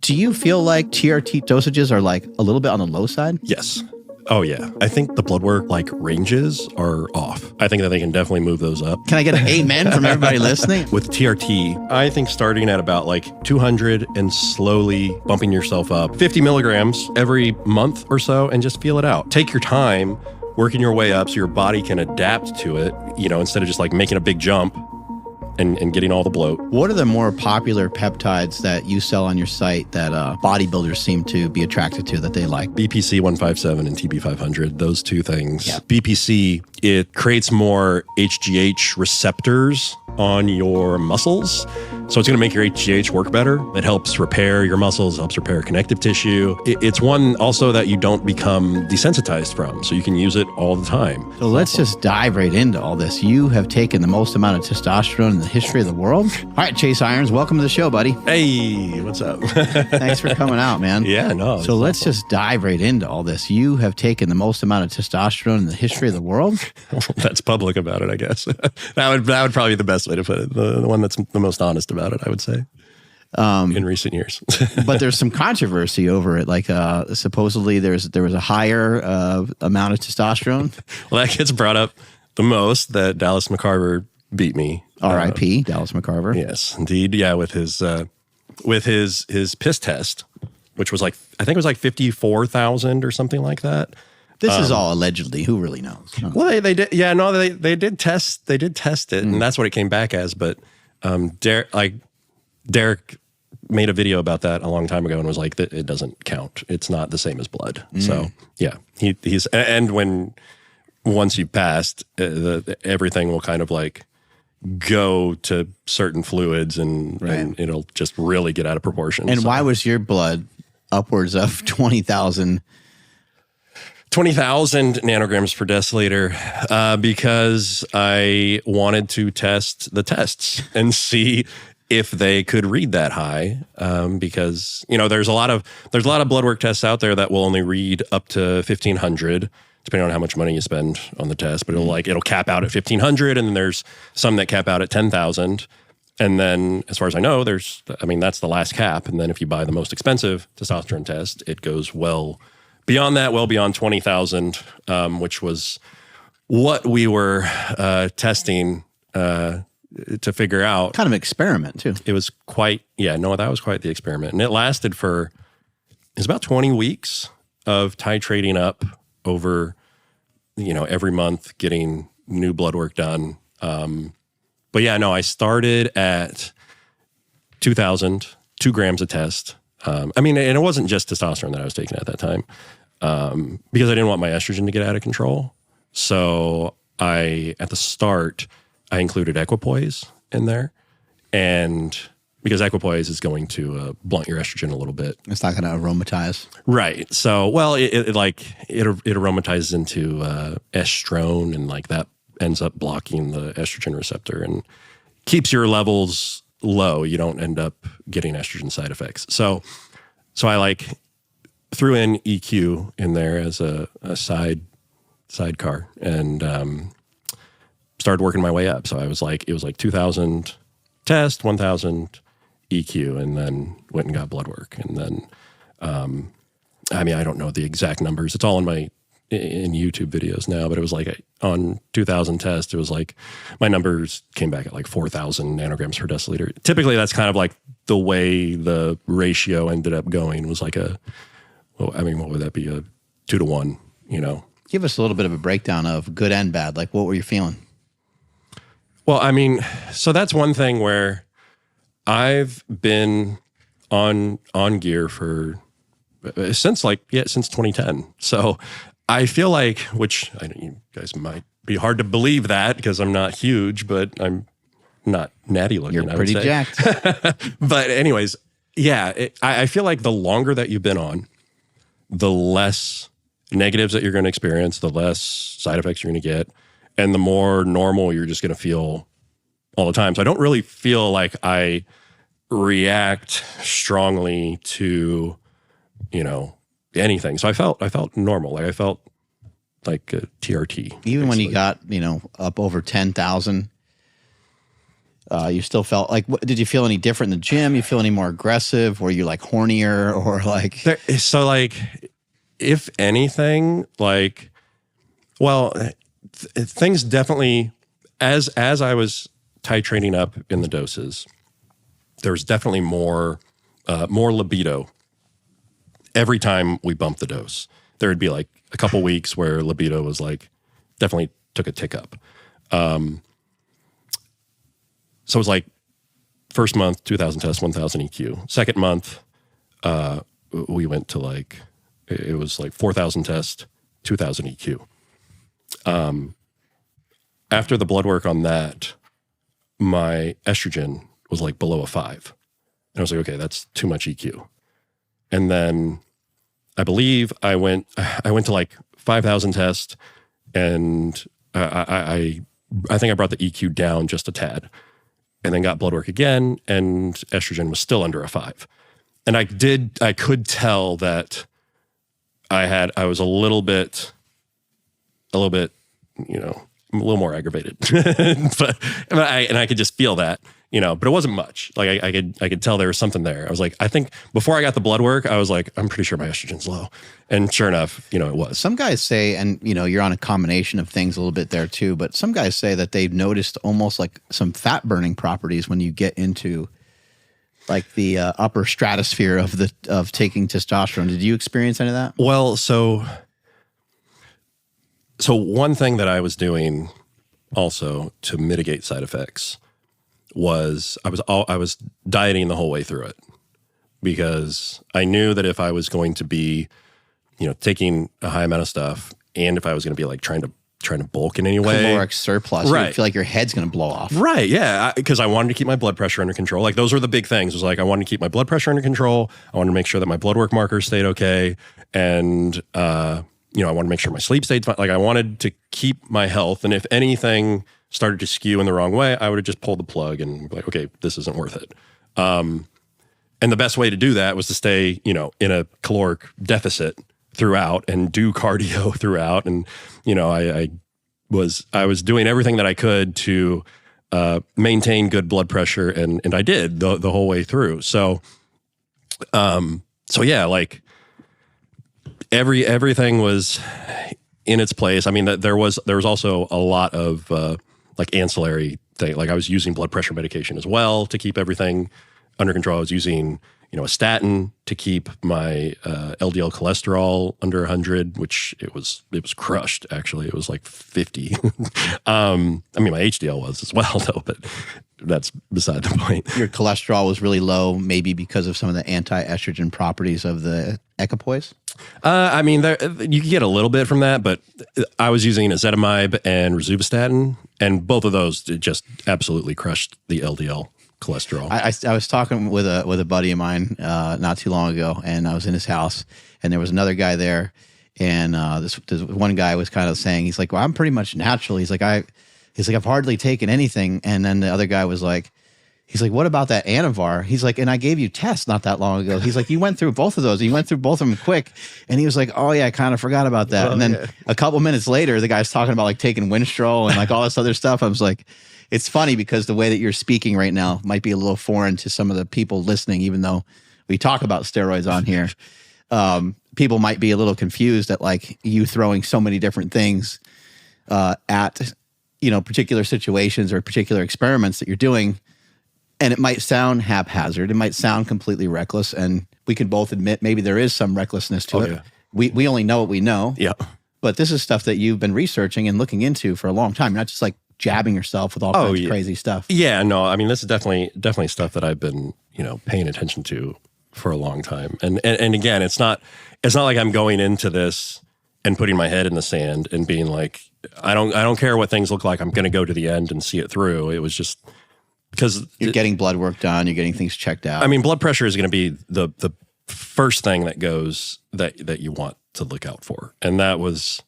Do you feel like TRT dosages are like a little bit on the low side? Yes. Oh, yeah. I think the blood work ranges are off. I think that they can definitely move those up. Can I get an amen from everybody listening? With TRT, I think starting at about 200 and slowly bumping yourself up 50 milligrams every month or so and just feel it out. Take your time working your way up so your body can adapt to it, instead of just making a big jump and getting all the bloat. What are the more popular peptides that you sell on your site that bodybuilders seem to be attracted to that they like? BPC 157 and TB 500, those two things. Yeah. BPC, it creates more HGH receptors on your muscles. So it's going to make your HGH work better. It helps repair your muscles, helps repair connective tissue. It's one also that you don't become desensitized from, so you can use it all the time. So let's just dive right into all this. You have taken the most amount of testosterone in the history of the world. All right, Chase Irons, welcome to the show, buddy. Hey, what's up? Thanks for coming out, man. Yeah, no. So let's just dive right into all this. You have taken the most amount of testosterone in the history of the world. That's public about it, I guess. that would probably be the best way to put it. The one that's the most honest about it, I would say, in recent years. But there's some controversy over it. Supposedly there was a higher amount of testosterone. Well, that gets brought up the most, that Dallas McCarver beat me. R.I.P. Dallas McCarver. Yes, indeed. Yeah, with his piss test, which was I think it was 54,000 or something like that. This is all allegedly. Who really knows? Well, they did. Yeah, no, they did test. They did test it, and that's what it came back as. But Derek made a video about that a long time ago and was like, that it doesn't count. It's not the same as blood. So yeah, he's and once you passed, everything will kind of go to certain fluids and it'll just really get out of proportion. And why was your blood upwards of 20,000 nanograms per deciliter? Because I wanted to test the tests and see if they could read that high. Because there's a lot of blood work tests out there that will only read up to 1,500. Depending on how much money you spend on the test, but it'll cap out at 1,500, and then there's some that cap out at 10,000. And then, as far as I know, that's the last cap. And then if you buy the most expensive testosterone test, it goes well beyond that, well beyond 20,000, which was what we were testing to figure out. Kind of experiment too. It was that was quite the experiment, and it lasted it was about 20 weeks of titrating up over, every month, getting new blood work done. But yeah, no, I started at 2,000, 2 grams a test. And it wasn't just testosterone that I was taking at that time, because I didn't want my estrogen to get out of control. So at the start, I included equipoise in there, and because equipoise is going to blunt your estrogen a little bit. It's not going to aromatize. Right. So, well, it aromatizes into estrone, and that ends up blocking the estrogen receptor and keeps your levels low. You don't end up getting estrogen side effects. So I threw in EQ in there as a sidecar and started working my way up. So I was it was 2,000 test, 1,000 EQ, and then went and got blood work. And then, I don't know the exact numbers. It's all in YouTube videos now, but it was on 2,000 test, it was my numbers came back at 4,000 nanograms per deciliter. Typically, that's kind of the way the ratio ended up going was what would that be? A 2 to 1, Give us a little bit of a breakdown of good and bad. What were you feeling? Well, so that's one thing where I've been on gear since 2010. So I feel which you guys might be hard to believe that because I'm not huge, but I'm not natty looking. You're pretty jacked. But anyways, yeah, I feel the longer that you've been on, the less negatives that you're going to experience, the less side effects you're going to get, and the more normal you're just going to feel all the time. So I don't really feel I react strongly to, anything. So I felt normal. I felt like a TRT. Even when you got, up over 10,000, You still felt like, did you feel any different in the gym? You feel any more aggressive? Were you like hornier or like? So like, if anything, like, well, things definitely, as I was titrating up in the doses, there was definitely more libido every time we bumped the dose. There would be like a couple weeks where libido was like, definitely took a tick up. So it was like first month, 2,000 tests, 1,000 EQ. Second month, we went to like, it was like 4,000 tests, 2,000 EQ. After the blood work on that, my estrogen was like below a 5. And I was like, okay, that's too much EQ. And then I believe I went to like 5,000 tests, and I think I brought the EQ down just a tad, and then got blood work again, and estrogen was still under a 5. And I could tell that I was a little bit, you know, a little more aggravated, but I could just feel that, you know, but it wasn't much. Like I could tell there was something there. I was like, I think before I got the blood work, I was like, I'm pretty sure my estrogen's low. And sure enough, you know, it was. Some guys say, and you know, you're on a combination of things a little bit there too, but some guys say that they've noticed almost like some fat burning properties when you get into like the upper stratosphere of taking testosterone. Did you experience any of that? Well, so one thing that I was doing also to mitigate side effects was I was dieting the whole way through it, because I knew that if I was going to be, you know, taking a high amount of stuff, and if I was going to be like trying to bulk in any way, caloric surplus, right? You feel like your head's going to blow off, right? Yeah, because I wanted to keep my blood pressure under control. Like those were the big things. It was like I wanted to keep my blood pressure under control. I wanted to make sure that my blood work markers stayed okay, and you know, I wanted to make sure my sleep stayed fine. Like I wanted to keep my health, and if anything started to skew in the wrong way, I would have just pulled the plug and be like, okay, this isn't worth it. And the best way to do that was to stay, you know, in a caloric deficit throughout and do cardio throughout. And, you know, I was doing everything that I could to maintain good blood pressure, and I did the whole way through. So yeah, like everything was in its place. I mean, there was also a lot of like ancillary thing. Like I was using blood pressure medication as well to keep everything under control. I was using, you know, a statin to keep my LDL cholesterol under 100, which it was crushed. Actually, it was like 50. I mean, my HDL was as well though, but that's beside the point. Your cholesterol was really low, maybe because of some of the anti-estrogen properties of the equipoise? I mean, you can get a little bit from that, but I was using ezetimibe and rosuvastatin, and both of those just absolutely crushed the LDL cholesterol. I was talking with a buddy of mine not too long ago, and I was in his house, and there was another guy there, and this one guy was kind of saying, he's like, well, I'm pretty much natural. He's like, I've hardly taken anything. And then the other guy was like, he's like, what about that Anavar? He's like, and I gave you tests not that long ago. He's like, you went through both of those. You went through both of them quick. And he was like, oh yeah, I kind of forgot about that. And then a couple minutes later, the guy's talking about like taking Winstrol and like all this other stuff. I was like, it's funny because the way that you're speaking right now might be a little foreign to some of the people listening, even though we talk about steroids on here. People might be a little confused at like you throwing so many different things at, you know, particular situations or particular experiments that you're doing. And it might sound haphazard. It might sound completely reckless. And we can both admit maybe there is some recklessness to it. Yeah. We only know what we know. Yeah. But this is stuff that you've been researching and looking into for a long time. You're not just like jabbing yourself with all kinds of crazy stuff. Yeah, no, I mean, this is definitely stuff that I've been, you know, paying attention to for a long time. And again, it's not like I'm going into this and putting my head in the sand and being like, I don't care what things look like. I'm going to go to the end and see it through. It was just because you're getting blood work done, you're getting things checked out. I mean, blood pressure is going to be the first thing that goes that you want to look out for. And that was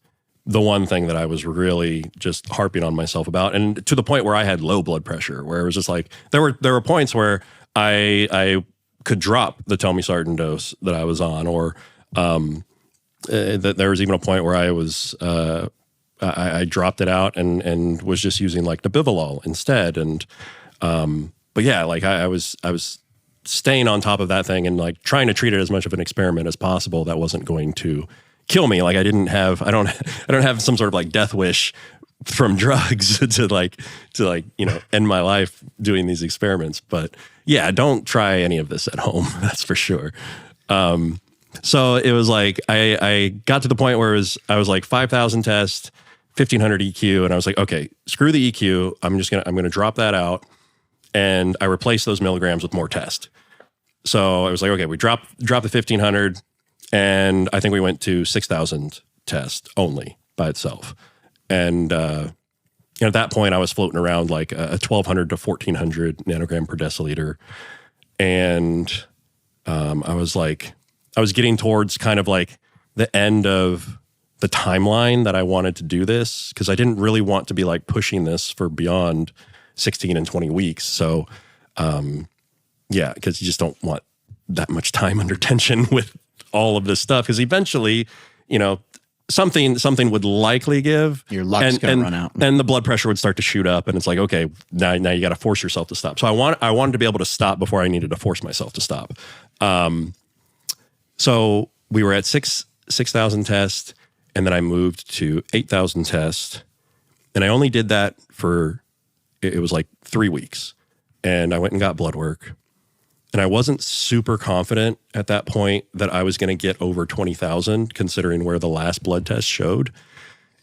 the one thing that I was really just harping on myself about, and to the point where I had low blood pressure, where it was just like there were points where I could drop the telmisartan dose that I was on, or that there was even a point where I was I dropped it out and was just using like nebivolol instead, and But yeah, like I was staying on top of that thing and like trying to treat it as much of an experiment as possible that wasn't going to kill me. Like I don't have some sort of like death wish from drugs to end my life doing these experiments. But yeah, don't try any of this at home. That's for sure. So it was like, I got to the point where I was like 5,000 test, 1,500 EQ. And I was like, okay, screw the EQ. I'm going to drop that out. And I replaced those milligrams with more test. So I was like, okay, we dropped the 1,500 and I think we went to 6,000 test only by itself. And at that point I was floating around like a 1,200 to 1,400 nanogram per deciliter. And I was getting towards kind of like the end of the timeline that I wanted to do this, because I didn't really want to be like pushing this for beyond 16 and 20 weeks. So, yeah, because you just don't want that much time under tension with all of this stuff. Because eventually, something would likely give. Your luck's going to run out. And the blood pressure would start to shoot up. And it's like, okay, now you got to force yourself to stop. So I wanted to be able to stop before I needed to force myself to stop. So we were at 6,000 tests, and then I moved to 8,000 tests. And I only did that for, it was like 3 weeks. And I went and got blood work. And I wasn't super confident at that point that I was going to get over 20,000, considering where the last blood test showed.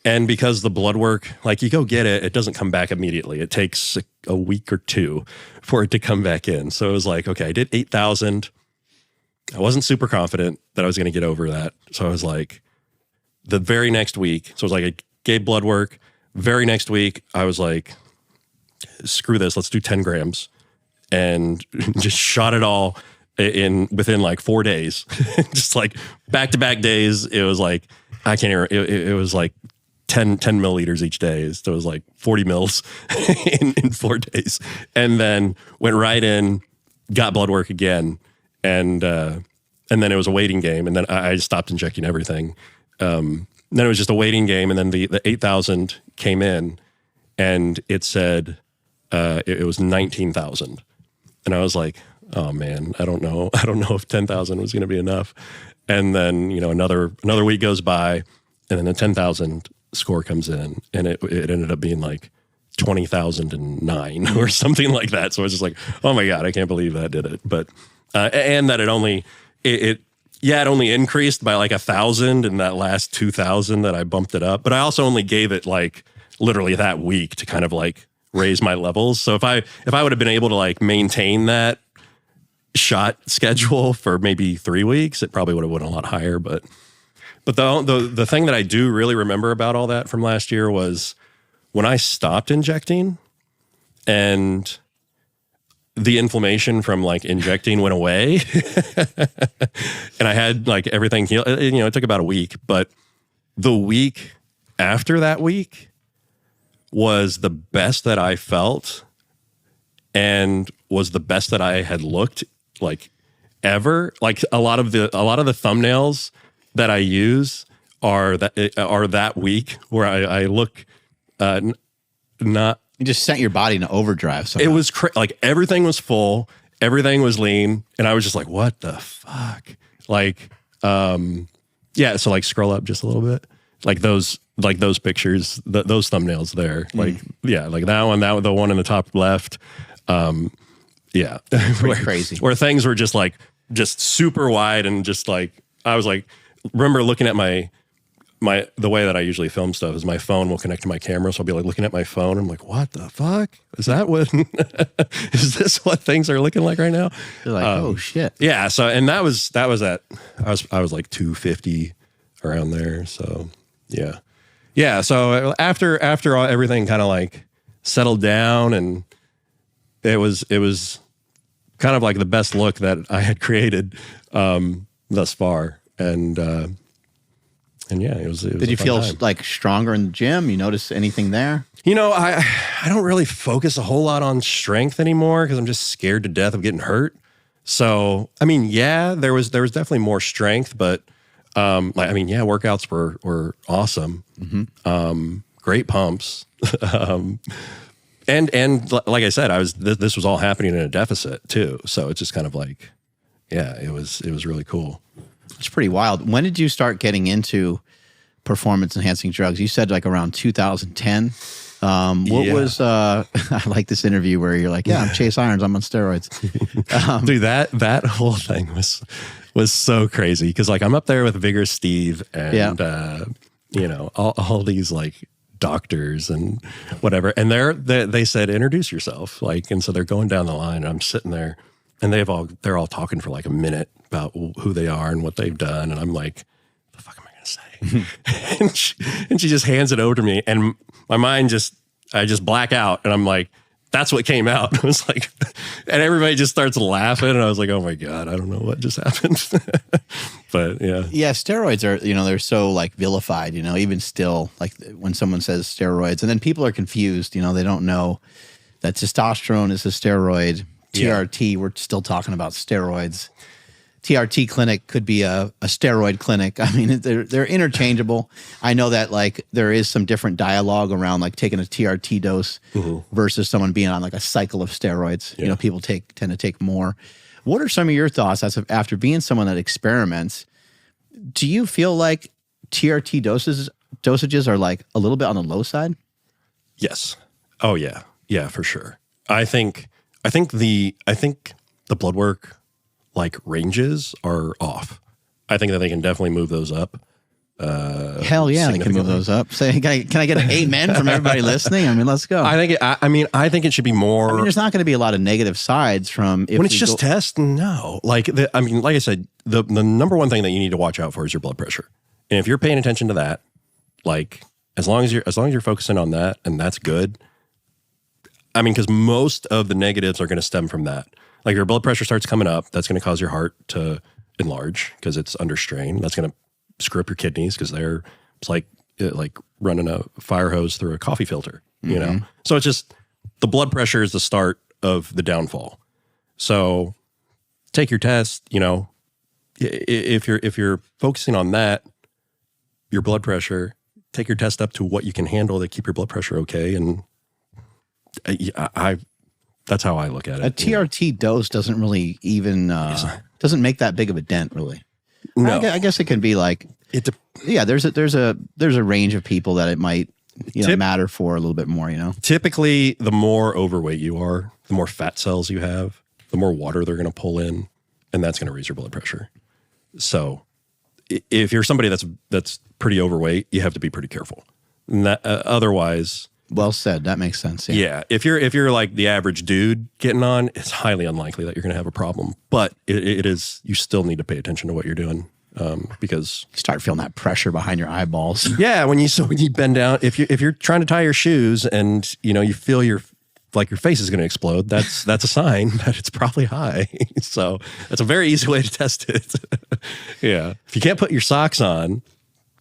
And because the blood work, like you go get it, it doesn't come back immediately. It takes a week or two for it to come back in. So it was like, okay, I did 8,000. I wasn't super confident that I was going to get over that. So I was like, the very next week, so it was like I gave blood work. Very next week, I was like, screw this, let's do 10 grams. And just shot it all within like 4 days. Just like back-to-back days. It was like, I can't even, it was like 10 milliliters each day. So it was like 40 mils in 4 days. And then went right in, got blood work again. And then it was a waiting game. And then I just stopped injecting everything. Then it was just a waiting game. And then the 8,000 came in and it said it was 19,000. And I was like, oh man, I don't know if 10,000 was going to be enough. And then, another week goes by and then the 10,000 score comes in and it ended up being like 20,009 or something like that. So I was just like, oh my God, I can't believe that did it. But, and that it only increased by like 1,000 in that last 2,000 that I bumped it up. But I also only gave it like literally that week to kind of like raise my levels. So if I would have been able to like maintain that shot schedule for maybe 3 weeks, it probably would have went a lot higher. But the thing that I do really remember about all that from last year was when I stopped injecting and the inflammation from like injecting went away and I had like everything healed. It took about a week, but the week after that week was the best that I felt and was the best that I had looked like ever. Like a lot of the thumbnails that I use are that week where I look not. You just sent your body into overdrive. Somehow. It was like everything was full, everything was lean, and I was just like, "What the fuck?" Like, yeah. So like, scroll up just a little bit, like those pictures, those thumbnails there, like yeah, like that one, the one in the top left, yeah, crazy, where things were just super wide and just like I was like, remember looking at the way that I usually film stuff is my phone will connect to my camera. So I'll be like looking at my phone. I'm like, what the fuck? Is that what, is this what things are looking like right now? You're like, oh shit. Yeah. So, and that was at, I was like 250 around there. So yeah. Yeah. So after everything kind of like settled down and it was kind of like the best look that I had created, thus far. And yeah, it was Did you feel like stronger in the gym? You notice anything there? I don't really focus a whole lot on strength anymore because I'm just scared to death of getting hurt. So, I mean, yeah, there was definitely more strength, but workouts were awesome. Mm-hmm. Great pumps. like I said, this was all happening in a deficit too. So it's just kind of like, yeah, it was really cool. It's pretty wild. When did you start getting into performance enhancing drugs? You said like around 2010. What was, I like this interview where you're like, yeah, I'm Chase Irons, I'm on steroids. Dude, that whole thing was so crazy. Cause like I'm up there with Vigorous Steve and, you know, all these like doctors and whatever. And they said, introduce yourself. Like, and so they're going down the line and I'm sitting there and they're all talking for like a minute about who they are and what they've done. And I'm like, the fuck am I going to say? and she just hands it over to me and my mind I just black out and I'm like, that's what came out. I was like, and everybody just starts laughing and I was like, oh my God, I don't know what just happened. But yeah. Yeah, steroids are, you know, they're so like vilified, you know, even still like when someone says steroids and then people are confused, you know, they don't know that testosterone is a steroid. TRT, we're still talking about steroids. TRT clinic could be a steroid clinic. I mean, they're interchangeable. I know that like there is some different dialogue around like taking a TRT dose versus someone being on like a cycle of steroids. You know, people tend to take more. What are some of your thoughts after being someone that experiments? Do you feel like TRT dosages are like a little bit on the low side? Yes. Oh yeah. Yeah, for sure. I think the blood work like ranges are off. I think that they can definitely move those up. Hell yeah, they can move those up. Say, can I get an amen from everybody listening? I mean, let's go. I think it should be more. I mean, there's not going to be a lot of negative sides from when it's just test. No, like like I said, the number one thing that you need to watch out for is your blood pressure. And if you're paying attention to that, like as long as you're focusing on that, and that's good. I mean, because most of the negatives are going to stem from that. Like your blood pressure starts coming up, that's going to cause your heart to enlarge because it's under strain. That's going to screw up your kidneys because it's like running a fire hose through a coffee filter, you know? So it's just the blood pressure is the start of the downfall. So take your test, you know, if you're focusing on that, your blood pressure, take your test up to what you can handle to keep your blood pressure okay. And that's how I look at it. A TRT dose doesn't really even doesn't make that big of a dent, really. No, I guess it can be like there's a range of people that it might matter for a little bit more. You know, typically the more overweight you are, the more fat cells you have, the more water they're going to pull in, and that's going to raise your blood pressure. So if you're somebody that's pretty overweight, you have to be pretty careful. And that, otherwise. Well said. That makes sense. Yeah. If you're like the average dude getting on, it's highly unlikely that you're going to have a problem. But it is. You still need to pay attention to what you're doing because you start feeling that pressure behind your eyeballs. Yeah. When you bend down, if you're trying to tie your shoes and you know you feel your face is going to explode, that's a sign that it's probably high. So that's a very easy way to test it. Yeah. If you can't put your socks on.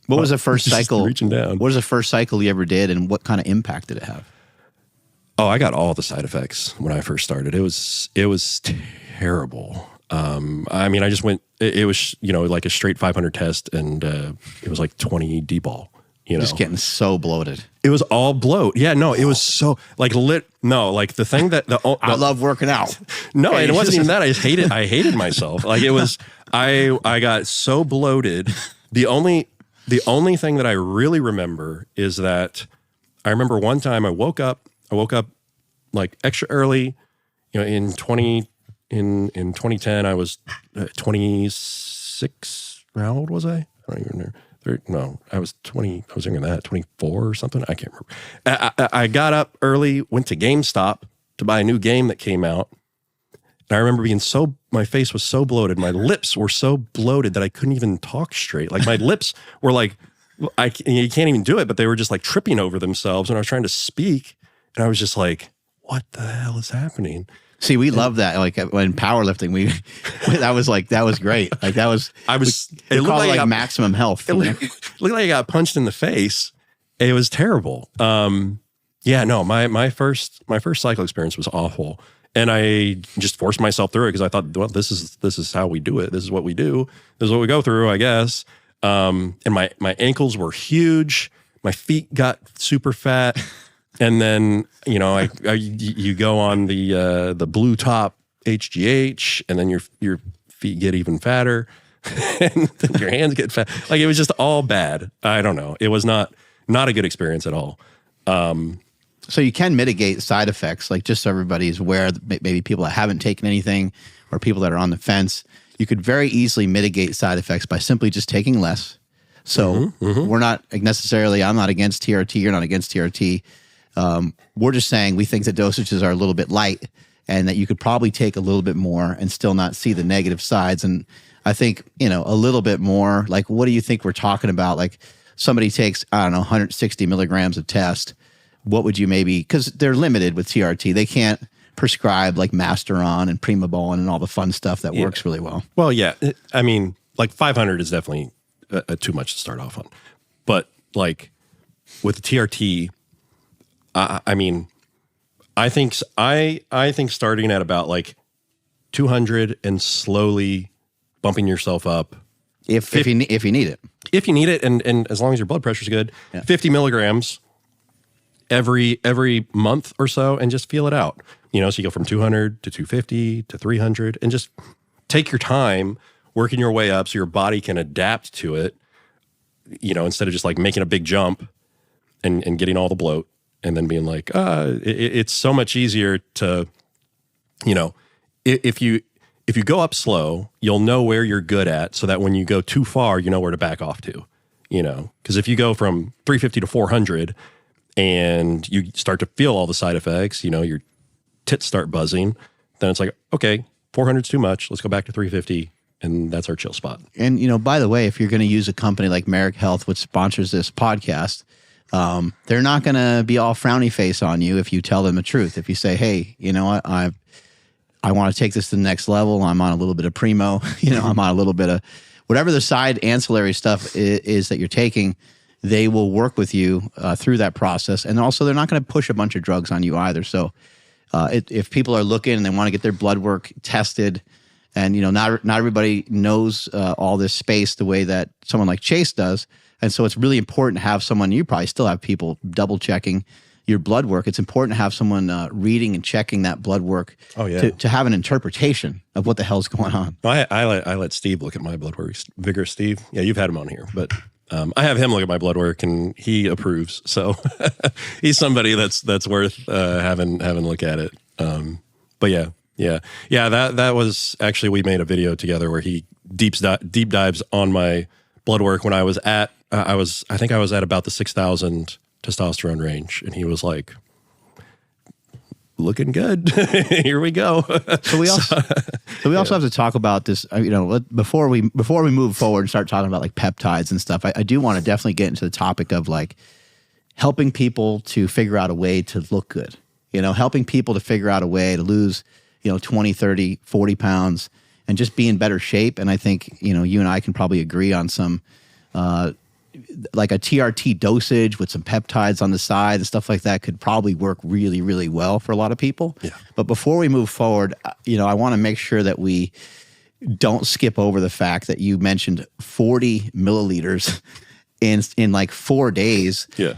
What was the first cycle? Reaching down. What was the first cycle you ever did, and what kind of impact did it have? Oh, I got all the side effects when I first started. It was terrible. I mean, I just went. It was like a straight 500 test, and it was like 20 D-ball. You know, just getting so bloated. It was all bloat. Yeah, no, it was so like lit. No, like the thing that I love working out. No, it wasn't even that. I hated myself. Like it was. I got so bloated. The only thing that I really remember is that I remember one time I woke up like extra early, you know, in 2010, I was 26. How old was I? I don't even know. No, I was 20. I was younger than that, 24 or something. I can't remember. I got up early, went to GameStop to buy a new game that came out. And I remember my face was so bloated. My lips were so bloated that I couldn't even talk straight. Like my lips were like, you can't even do it, but they were just like tripping over themselves. And I was trying to speak and I was just like, what the hell is happening? See, we love that. Like when powerlifting, that was great. Like that was, it looked like maximum health. It looked like I got punched in the face. It was terrible. Yeah, no, my first cycle experience was awful. And I just forced myself through it because I thought, well, this is how we do it. This is what we do. This is what we go through, I guess. And my ankles were huge. My feet got super fat. And then, you know, you go on the blue top HGH, and then your feet get even fatter, and then your hands get fat. Like, it was just all bad. I don't know. It was not a good experience at all. So you can mitigate side effects, like just so everybody's aware, maybe people that haven't taken anything or people that are on the fence, you could very easily mitigate side effects by simply just taking less. So we're not necessarily, I'm not against TRT, you're not against TRT. We're just saying we think the dosages are a little bit light and that you could probably take a little bit more and still not see the negative sides. And I think, you know, a little bit more, like, what do you think we're talking about? Like, somebody takes, I don't know, 160 milligrams of test. What would you maybe, because they're limited with TRT, they can't prescribe like Masteron and Primobolan and all the fun stuff that works really well. Well, yeah. I mean, like 500 is definitely too much to start off on. But like with the TRT, I mean, I think starting at about like 200 and slowly bumping yourself up. If you need it. If you need it, and as long as your blood pressure is good, 50 milligrams every month or so, and just feel it out. You know, so you go from 200 to 250 to 300, and just take your time working your way up so your body can adapt to it, you know, instead of just like making a big jump and getting all the bloat and then being like, it's so much easier to, you know, if you go up slow, you'll know where you're good at, so that when you go too far, you know where to back off to, you know, because if you go from 350 to 400 and you start to feel all the side effects, you know, your tits start buzzing, then it's like, okay, 400 is too much. Let's go back to 350. And that's our chill spot. And, you know, by the way, if you're going to use a company like Merrick Health, which sponsors this podcast, they're not going to be all frowny face on you if you tell them the truth. If you say, hey, you know what, I want to take this to the next level. I'm on a little bit of Primo, you know, I'm on a little bit of whatever the side ancillary stuff is that you're taking, they will work with you through that process. And also, they're not going to push a bunch of drugs on you either. So if people are looking and they want to get their blood work tested, and, you know, not everybody knows all this space the way that someone like Chase does. And so it's really important to have someone, you probably still have people double checking your blood work. It's important to have someone reading and checking that blood work to have an interpretation of what the hell's going on. I let Steve look at my blood work. Vigorous Steve. Yeah, you've had him on here, but I have him look at my blood work and he approves. So he's somebody that's worth having a look at it. But yeah. That was actually, we made a video together where he deep dives on my blood work when I was at, I think I was at about the 6,000 testosterone range, and he was like, looking good. Here we go. So we also have to talk about this, you know, before we move forward and start talking about like peptides and stuff. I do want to definitely get into the topic of like helping people to figure out a way to look good, you know, helping people to figure out a way to lose, you know, 20, 30, 40 pounds and just be in better shape. And I think, you know, you and I can probably agree on some, like a TRT dosage with some peptides on the side and stuff like that could probably work really, really well for a lot of people. Yeah. But before we move forward, you know, I want to make sure that we don't skip over the fact that you mentioned 40 milliliters in like 4 days. Yeah.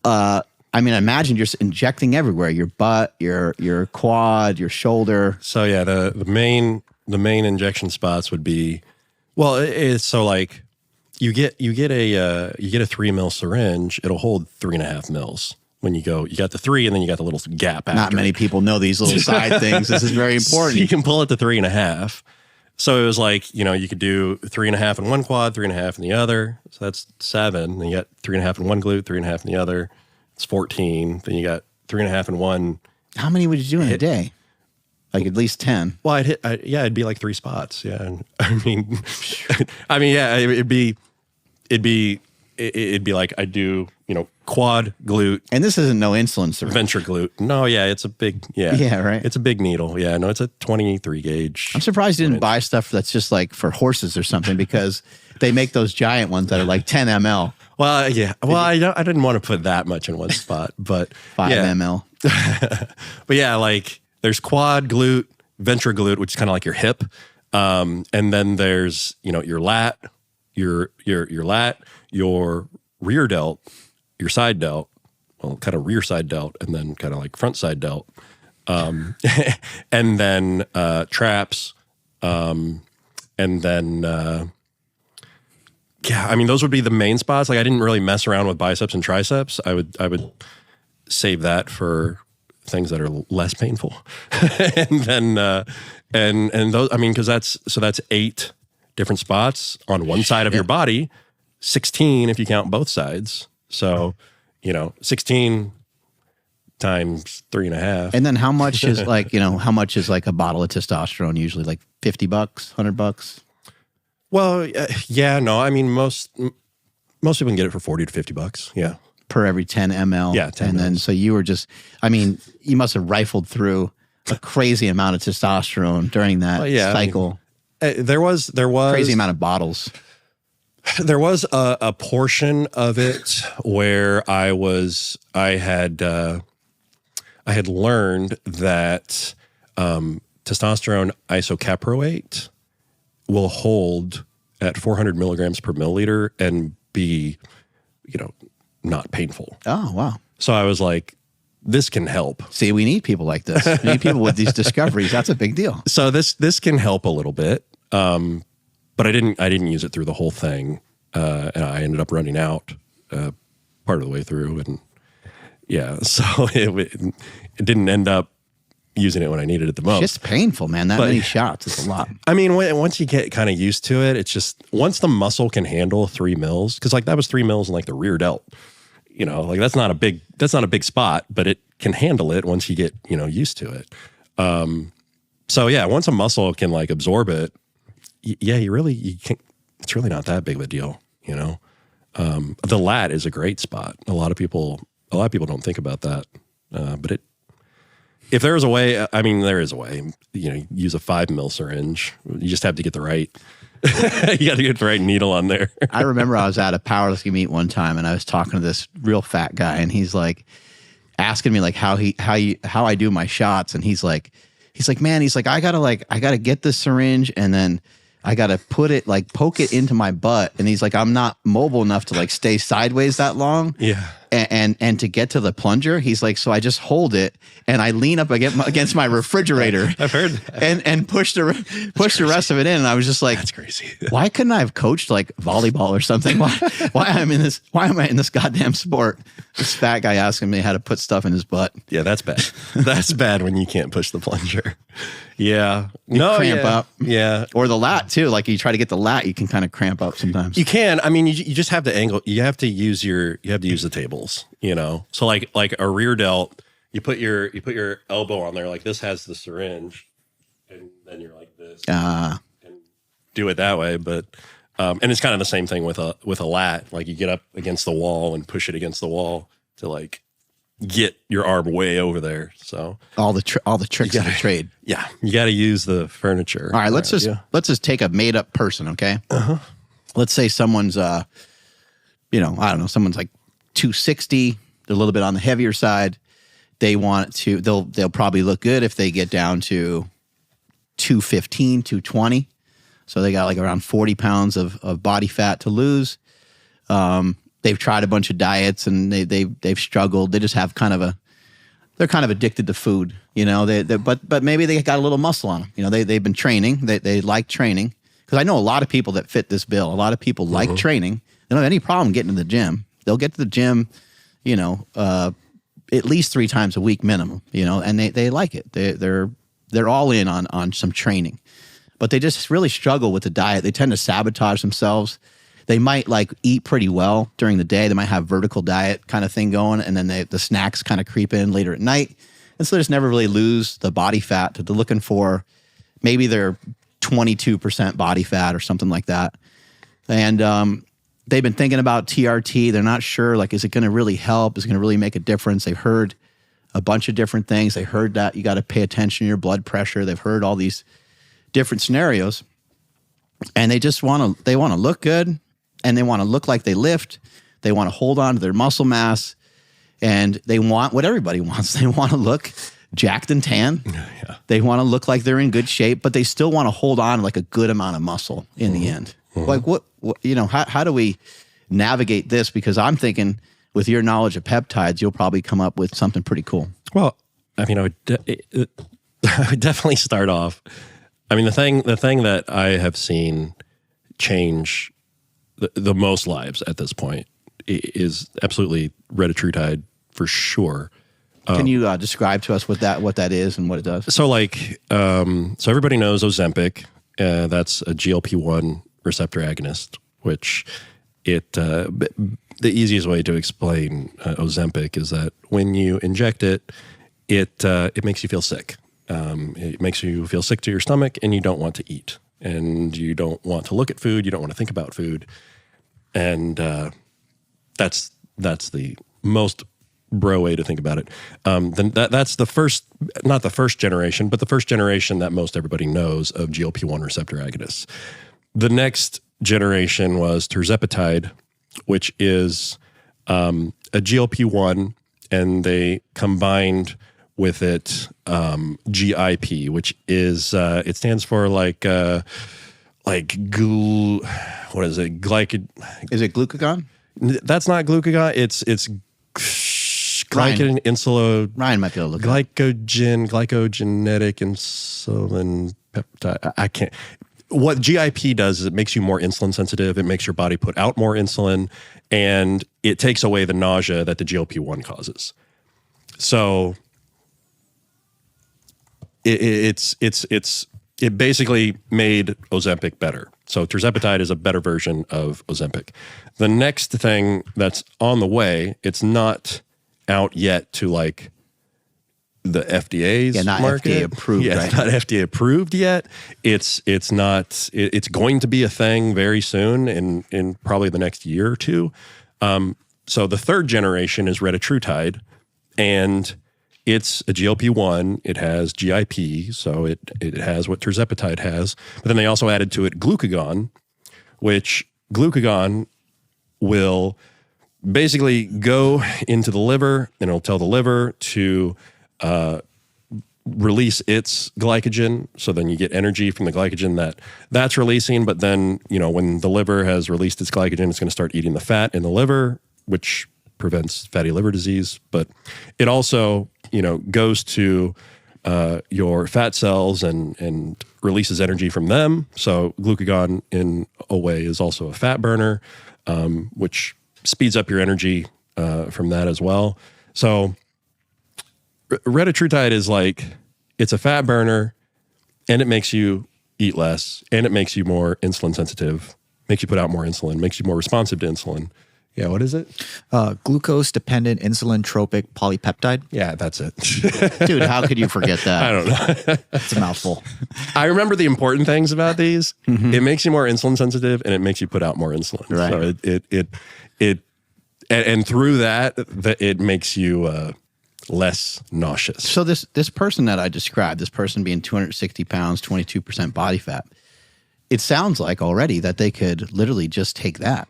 I mean, imagine you're injecting everywhere, your butt, your quad, your shoulder. So yeah, the main injection spots would be, well, it's so like you get a 3 mil syringe. It'll hold 3.5 mils when you go. You got the 3, and then you got the little gap after. Not many people know these little side things. This is very important. So you can pull it to 3.5. So it was like, you know, you could do 3.5 in one quad, 3.5 in the other. So that's 7. Then you got 3.5 in one glute, 3.5 in the other. It's 14. Then you got 3.5 in one. How many would you do in a day? Like at least 10. Well, it'd be like 3 spots. Yeah. And I mean, yeah, it'd be like I do, you know, quad, glute. And this isn't no insulin syringe. Venture glute. No, yeah, it's a big, yeah. Yeah, right. It's a big needle. Yeah, no, it's a 23 gauge. I'm surprised you didn't buy stuff that's just like for horses or something, because they make those giant ones that are like 10 ml. Well, yeah. Well, I didn't want to put that much in one spot, but 5 ml. But yeah, like there's quad, glute, venture glute, which is kind of like your hip. And then there's, you know, your lat, your lat, your rear delt, your side delt, well, kind of rear side delt and then kind of like front side delt. And then traps. And then, yeah, I mean, those would be the main spots. Like I didn't really mess around with biceps and triceps. I would save that for things that are less painful. And then, and those, I mean, cause that's 8 different spots on one side of your body, 16 if you count both sides. So, 16 times 3.5. And then how much is like, how much is like a bottle of testosterone usually? Like $50, $100? Well, yeah, no, I mean, most people can get it for $40 to $50. Yeah. Per every 10 ml. Yeah. 10 and then, so you were just, I mean, you must have rifled through a crazy amount of testosterone during that cycle. I mean, there was crazy amount of bottles. There was a portion of it where I had learned that testosterone isocaproate will hold at 400 milligrams per milliliter and be, not painful. Oh, wow. So I was like, this can help. See, we need people like this. We need people with these discoveries. That's a big deal. So this can help a little bit. But I didn't use it through the whole thing. And I ended up running out part of the way through. And yeah, so it didn't end up using it when I needed it the most. It's just painful, man. That many shots is a lot. I mean, once you get kind of used to it, it's just, once the muscle can handle 3 mils, because like that was 3 mils in like the rear delt. Like that's not a big spot, but it can handle it once you get, used to it. So yeah, once a muscle can like absorb it, you can't, it's really not that big of a deal, The lat is a great spot. A lot of people don't think about that. But if there is a way, I mean, there is a way, use a 5 mil syringe. You just have to get the right, you got to get the right needle on there. I remember I was at a powerlifting meet one time and I was talking to this real fat guy and he's like asking me like how I do my shots. And he's like, man, I gotta get this syringe and then I got to poke it into my butt. And he's like, I'm not mobile enough to like stay sideways that long. Yeah. And to get to the plunger, he's like, so I just hold it and I lean up against my refrigerator. I've heard that. And push the rest of it in. And I was just like, that's crazy. Why why couldn't I have coached like volleyball or something? Why am I in this goddamn sport? This fat guy asking me how to put stuff in his butt. Yeah, that's bad. That's bad when you can't push the plunger. Yeah. You cramp up. Yeah. Or the lat too. Like you try to get the lat, you can kind of cramp up sometimes. You can. I mean, you just have to angle. You have to use the tables, So like a rear delt, you put your elbow on there. Like this has the syringe and then you're like this and do it that way. But, and it's kind of the same thing with a lat. Like you get up against the wall and push it against the wall to like get your arm way over there. So all the tricks of the trade. Yeah, you got to use the furniture. All right, let's just take a made up person, okay? Let's say someone's I don't know, someone's like 260, they're a little bit on the heavier side. They want to they'll probably look good if they get down to 215, 220. So they got like around 40 pounds of body fat to lose. They've tried a bunch of diets and they've struggled. They just have they're kind of addicted to food, but maybe they got a little muscle on them. They've been training. They like training. Because I know a lot of people that fit this bill. A lot of people like training. They don't have any problem getting to the gym. They'll get to the gym, at least 3 times a week minimum, and they like it. They're all in on some training. But they just really struggle with the diet. They tend to sabotage themselves. They might like eat pretty well during the day. They might have vertical diet kind of thing going, and then the snacks kind of creep in later at night. And so they just never really lose the body fat that they're looking for. Maybe they're 22% body fat or something like that. And they've been thinking about TRT. They're not sure, like, is it going to really help? Is it going to really make a difference? They've heard a bunch of different things. They heard that you got to pay attention to your blood pressure. They've heard all these different scenarios. And they just want to look good. And they want to look like they lift. They want to hold on to their muscle mass. And they want what everybody wants. They want to look jacked and tan. Yeah. They want to look like they're in good shape, but they still want to hold on to like a good amount of muscle in the end. Like what how do we navigate this? Because I'm thinking with your knowledge of peptides, you'll probably come up with something pretty cool. Well, I mean, I would definitely start off. I mean, the thing that I have seen change the most lives at this point is absolutely retatrutide for sure. Can you describe to us what that is and what it does? So so everybody knows Ozempic. That's a GLP-1 receptor agonist, which the easiest way to explain Ozempic is that when you inject it, it makes you feel sick. It makes you feel sick to your stomach, and you don't want to eat, and you don't want to look at food. You don't want to think about food, and that's the most bro way to think about it. Then that's not the first generation, but the first generation that most everybody knows of GLP-1 receptor agonists. The next generation was tirzepatide, which is a GLP-1, and they combined with it GIP, which is it stands for what is it? Is it glucagon? That's not glucagon. It's glycogen, insulin. Ryan might be able to look it up. Glycogenetic insulin peptide. I can't. What GIP does is it makes you more insulin sensitive. It makes your body put out more insulin, and it takes away the nausea that the GLP-1 causes. So it basically made Ozempic better. So tirzepatide is a better version of Ozempic. The next thing that's on the way, it's not out yet to the FDA's not market. FDA approved. Yeah, right? It's not FDA approved yet. It's going to be a thing very soon in probably the next year or two. So the third generation is retatrutide, and it's a GLP-1. It has GIP, so it has what tirzepatide has. But then they also added to it glucagon, which glucagon will basically go into the liver, and it'll tell the liver to release its glycogen. So then you get energy from the glycogen that's releasing. But then, when the liver has released its glycogen, it's going to start eating the fat in the liver, which prevents fatty liver disease. But it also, goes to your fat cells and releases energy from them. So glucagon, in a way, is also a fat burner, which speeds up your energy from that as well. So retatrutide is it's a fat burner, and it makes you eat less, and it makes you more insulin sensitive, makes you put out more insulin, makes you more responsive to insulin. Yeah, what is it? Glucose-dependent insulin-tropic polypeptide. Yeah, that's it. Dude, how could you forget that? I don't know. It's a mouthful. I remember the important things about these. Mm-hmm. It makes you more insulin sensitive, and it makes you put out more insulin. Right. So and through that, it makes you less nauseous. So this person that I described, this person being 260 pounds, 22% body fat, it sounds like already that they could literally just take that.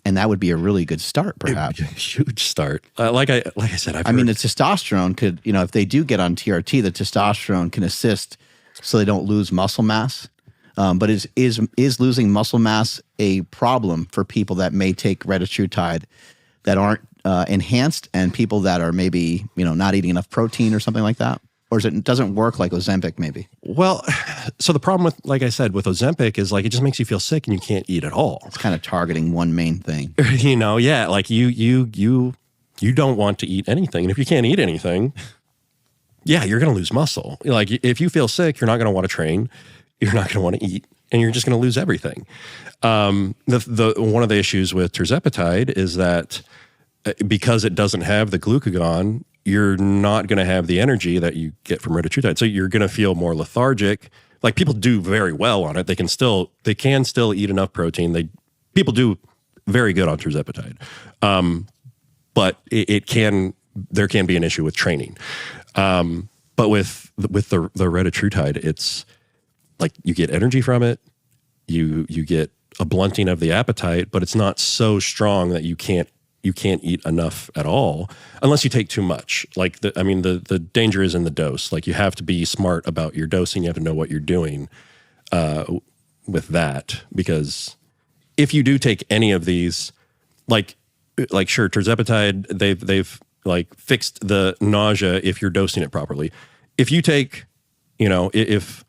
And that would be a really good start, perhaps. A huge start. Like I said, I mean, the testosterone could, if they do get on TRT, the testosterone can assist so they don't lose muscle mass. But is losing muscle mass a problem for people that may take retatrutide that aren't enhanced, and people that are maybe, not eating enough protein or something like that? Or it doesn't work like Ozempic maybe? Well, so the problem with, like I said, with Ozempic is it just makes you feel sick and you can't eat at all. It's kind of targeting one main thing. Yeah, you don't want to eat anything. And if you can't eat anything, yeah, you're going to lose muscle. If you feel sick, you're not going to want to train. You're not going to want to eat, and you're just going to lose everything. One of the issues with tirzepatide is that because it doesn't have the glucagon, you're not going to have the energy that you get from retatrutide. So you're going to feel more lethargic. People do very well on it. They can still eat enough protein. People do very good on tirzepatide. But there can be an issue with training. But with the retatrutide, it's you get energy from it. You get a blunting of the appetite, but it's not so strong that you can't eat enough at all unless you take too much. The danger is in the dose. You have to be smart about your dosing. You have to know what you're doing with that, because if you do take any of these, like sure, tirzepatide, they've like fixed the nausea if you're dosing it properly. If you take, if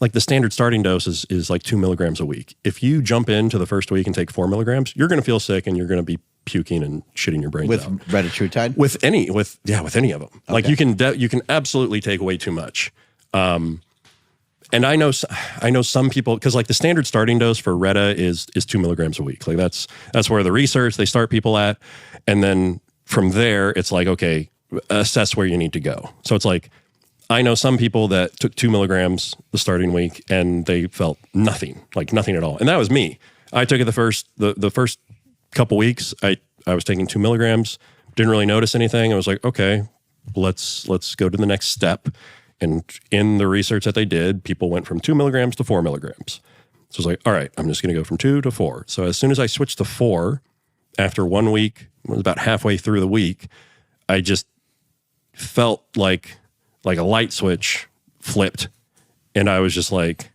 like the standard starting dose is like 2 milligrams a week. If you jump into the first week and take 4 milligrams, you're going to feel sick and you're going to be puking and shitting your brains out. With retatrutide? With any of them. Okay. Like you can absolutely take way too much. And I know some people, because like the standard starting dose for Retta is 2 milligrams a week. Like that's where the research they start people at, and then from there it's like, okay, assess where you need to go. So it's like I know some people that took 2 milligrams the starting week and they felt nothing at all, and that was me. I took it the first couple weeks. I was taking 2 milligrams, didn't really notice anything. I was like, okay, let's go to the next step. And in the research that they did, people went from 2 milligrams to 4 milligrams. So I was like, all right, I'm just going to go from 2 to 4. So as soon as I switched to 4, after 1 week, it was about halfway through the week, I just felt like a light switch flipped. And I was just like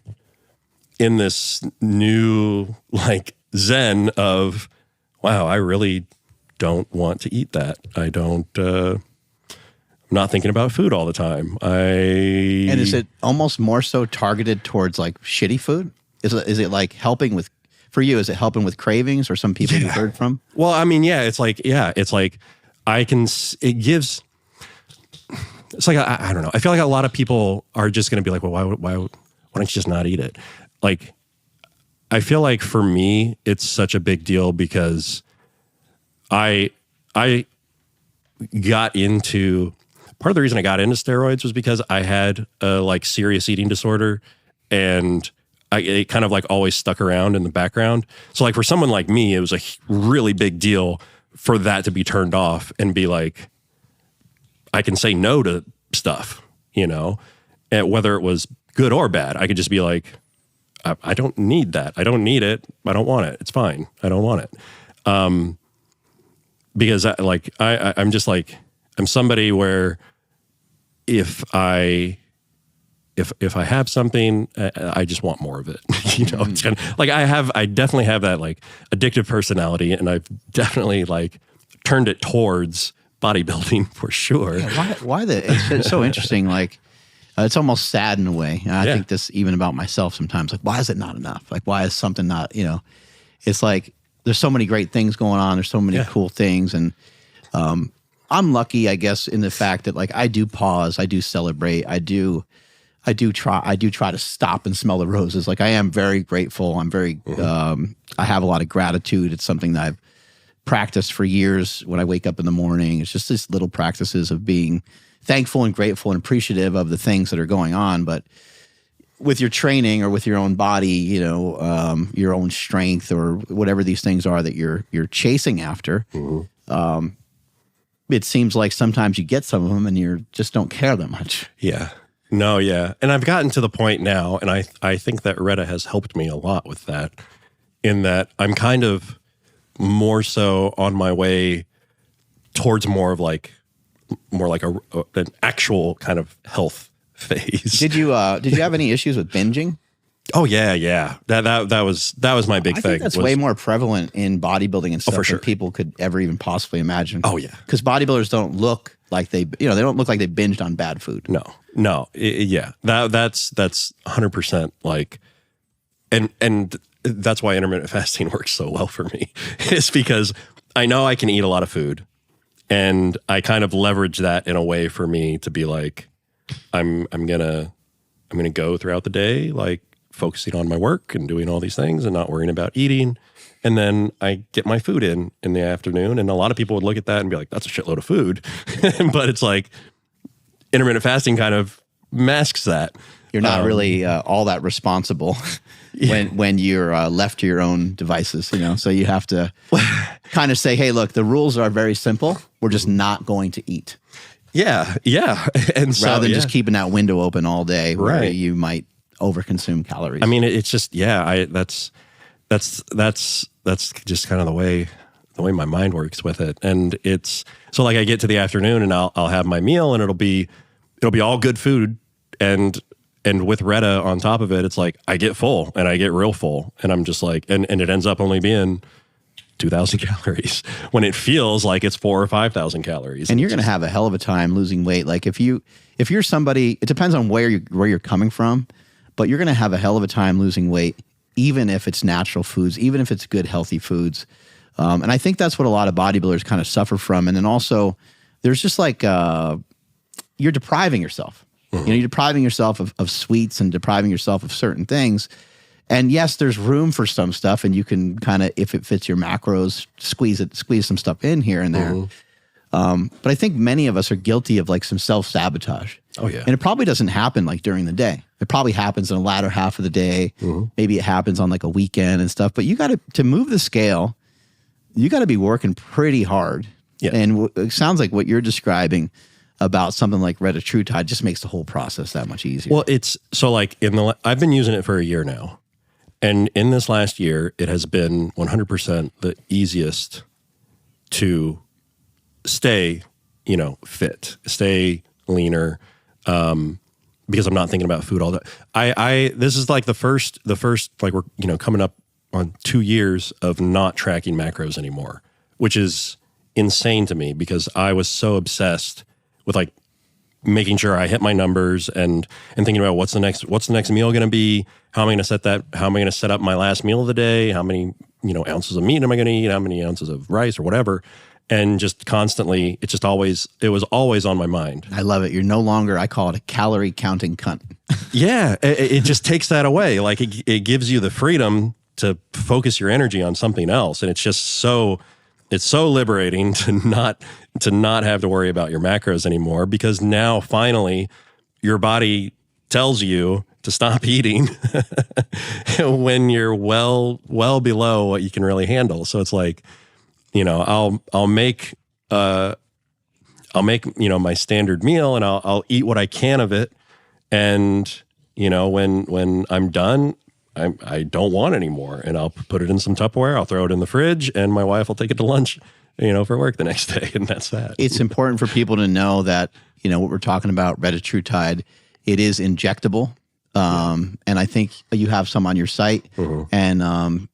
in this new like zen of, wow, I really don't want to eat that. I don't... not thinking about food all the time. And is it almost more so targeted towards like shitty food? Is it like helping with, for you, is it helping with cravings or some people you've heard from? Well, I mean, it's like I don't know. I feel like a lot of people are just going to be like, well, why don't you just not eat it? Like, I feel like for me, it's such a big deal because I got into... Part of the reason I got into steroids was because I had a like serious eating disorder, and it kind of like always stuck around in the background. So like for someone like me, it was a really big deal for that to be turned off and be like, I can say no to stuff, and whether it was good or bad, I could just be like, I don't need that. I don't need it. I don't want it. It's fine. I don't want it. Because I'm just like, I'm somebody where if I have something, I just want more of it. It's kind of like I definitely have that like addictive personality, and I've definitely like turned it towards bodybuilding for sure. Yeah, why it's so interesting. Like it's almost sad in a way. And I think this even about myself sometimes. Like, why is it not enough? Like, why is something not? It's like there's so many great things going on. There's so many cool things, and I'm lucky, I guess, in the fact that like I do pause, I do celebrate, I do try to stop and smell the roses. Like I am very grateful. I'm very I have a lot of gratitude. It's something that I've practiced for years when I wake up in the morning. It's just these little practices of being thankful and grateful and appreciative of the things that are going on. But with your training or with your own body, your own strength or whatever these things are that you're chasing after, it seems like sometimes you get some of them and you just don't care that much. Yeah. No, yeah. And I've gotten to the point now, and I think that Retta has helped me a lot with that, in that I'm kind of more so on my way towards more like an actual kind of health phase. Did you have any issues with binging? Oh yeah. That was my big thing. I think that's way more prevalent in bodybuilding and stuff for sure. than people could ever even possibly imagine. Oh yeah, because bodybuilders don't look like they don't look like they binged on bad food. No, yeah. That's 100% like, and that's why intermittent fasting works so well for me. It's because I know I can eat a lot of food, and I kind of leverage that in a way for me to be like, I'm gonna go throughout the day like focusing on my work and doing all these things and not worrying about eating. And then I get my food in the afternoon. And a lot of people would look at that and be like, that's a shitload of food. But it's like intermittent fasting kind of masks that. You're not really all that responsible when you're left to your own devices, So you have to kind of say, hey, look, the rules are very simple. We're just not going to eat. Yeah. And so, rather than just keeping that window open all day where right. you might overconsume calories. I mean, it's just, that's just kind of the way my mind works with it. And it's, so like I get to the afternoon and I'll have my meal and it'll be all good food. And with Retta on top of it, it's like I get full and I get real full. And I'm just like, and it ends up only being 2,000 calories when it feels like it's 4,000 or 5,000 calories. And you're going to have a hell of a time losing weight. Like if you're somebody, it depends on where you're coming from, but you're going to have a hell of a time losing weight, even if it's natural foods, even if it's good, healthy foods. And I think that's what a lot of bodybuilders kind of suffer from. And then also there's just like, you're depriving yourself. Mm-hmm. You're depriving yourself of sweets and depriving yourself of certain things. And yes, there's room for some stuff, and you can kind of, if it fits your macros, squeeze some stuff in here and there. Mm-hmm. But I think many of us are guilty of like some self-sabotage. Oh yeah. And it probably doesn't happen like during the day. It probably happens in the latter half of the day. Mm-hmm. Maybe it happens on like a weekend and stuff. But you got to move the scale, you got to be working pretty hard. Yeah. And it sounds like what you're describing about something like retatrutide just makes the whole process that much easier. Well, it's so like I've been using it for a year now. And in this last year, it has been 100% the easiest to stay, fit, stay leaner, because I'm not thinking about food all day. This is like the first, like we're, coming up on 2 years of not tracking macros anymore, which is insane to me because I was so obsessed with like making sure I hit my numbers and thinking about what's the next meal going to be? How am I going to set that? How am I going to set up my last meal of the day? How many, ounces of meat am I going to eat? How many ounces of rice or whatever? And just constantly, it was always on my mind. I love it. You're no longer, I call it a calorie counting cunt. Yeah. It just takes that away. Like it gives you the freedom to focus your energy on something else. And it's just it's so liberating to not have to worry about your macros anymore, because now finally your body tells you to stop eating when you're well below what you can really handle. So it's like, I'll make my standard meal and I'll eat what I can of it. And, when I'm done, I don't want any more, and I'll put it in some Tupperware. I'll throw it in the fridge, and my wife will take it to lunch, for work the next day, and that's that. It's important for people to know that what we're talking about, retatrutide, it is injectable, and I think you have some on your site, mm-hmm. and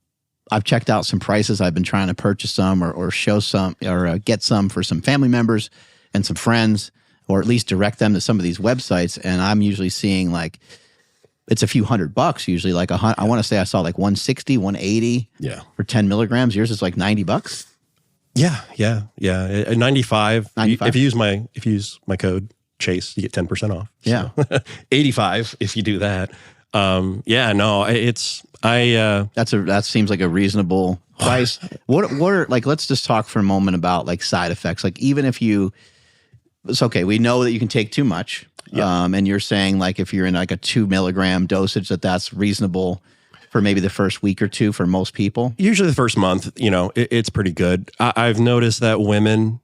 I've checked out some prices. I've been trying to purchase some or show some or get some for some family members and some friends, or at least direct them to some of these websites, and I'm usually seeing like, it's a few $100 usually. Like I want to say I saw like 160, 180 for 10 milligrams. Yours is like $90. Yeah. 95. If you use my code Chase, you get 10% off. Yeah. So 85 if you do that. That seems like a reasonable price. What are like, let's just talk for a moment about like side effects. Like even if it's okay. We know that you can take too much. Yeah. And you're saying like if you're in like a 2 milligram dosage, that's reasonable for maybe the first week or two for most people. Usually the first month, it's pretty good. I've noticed that women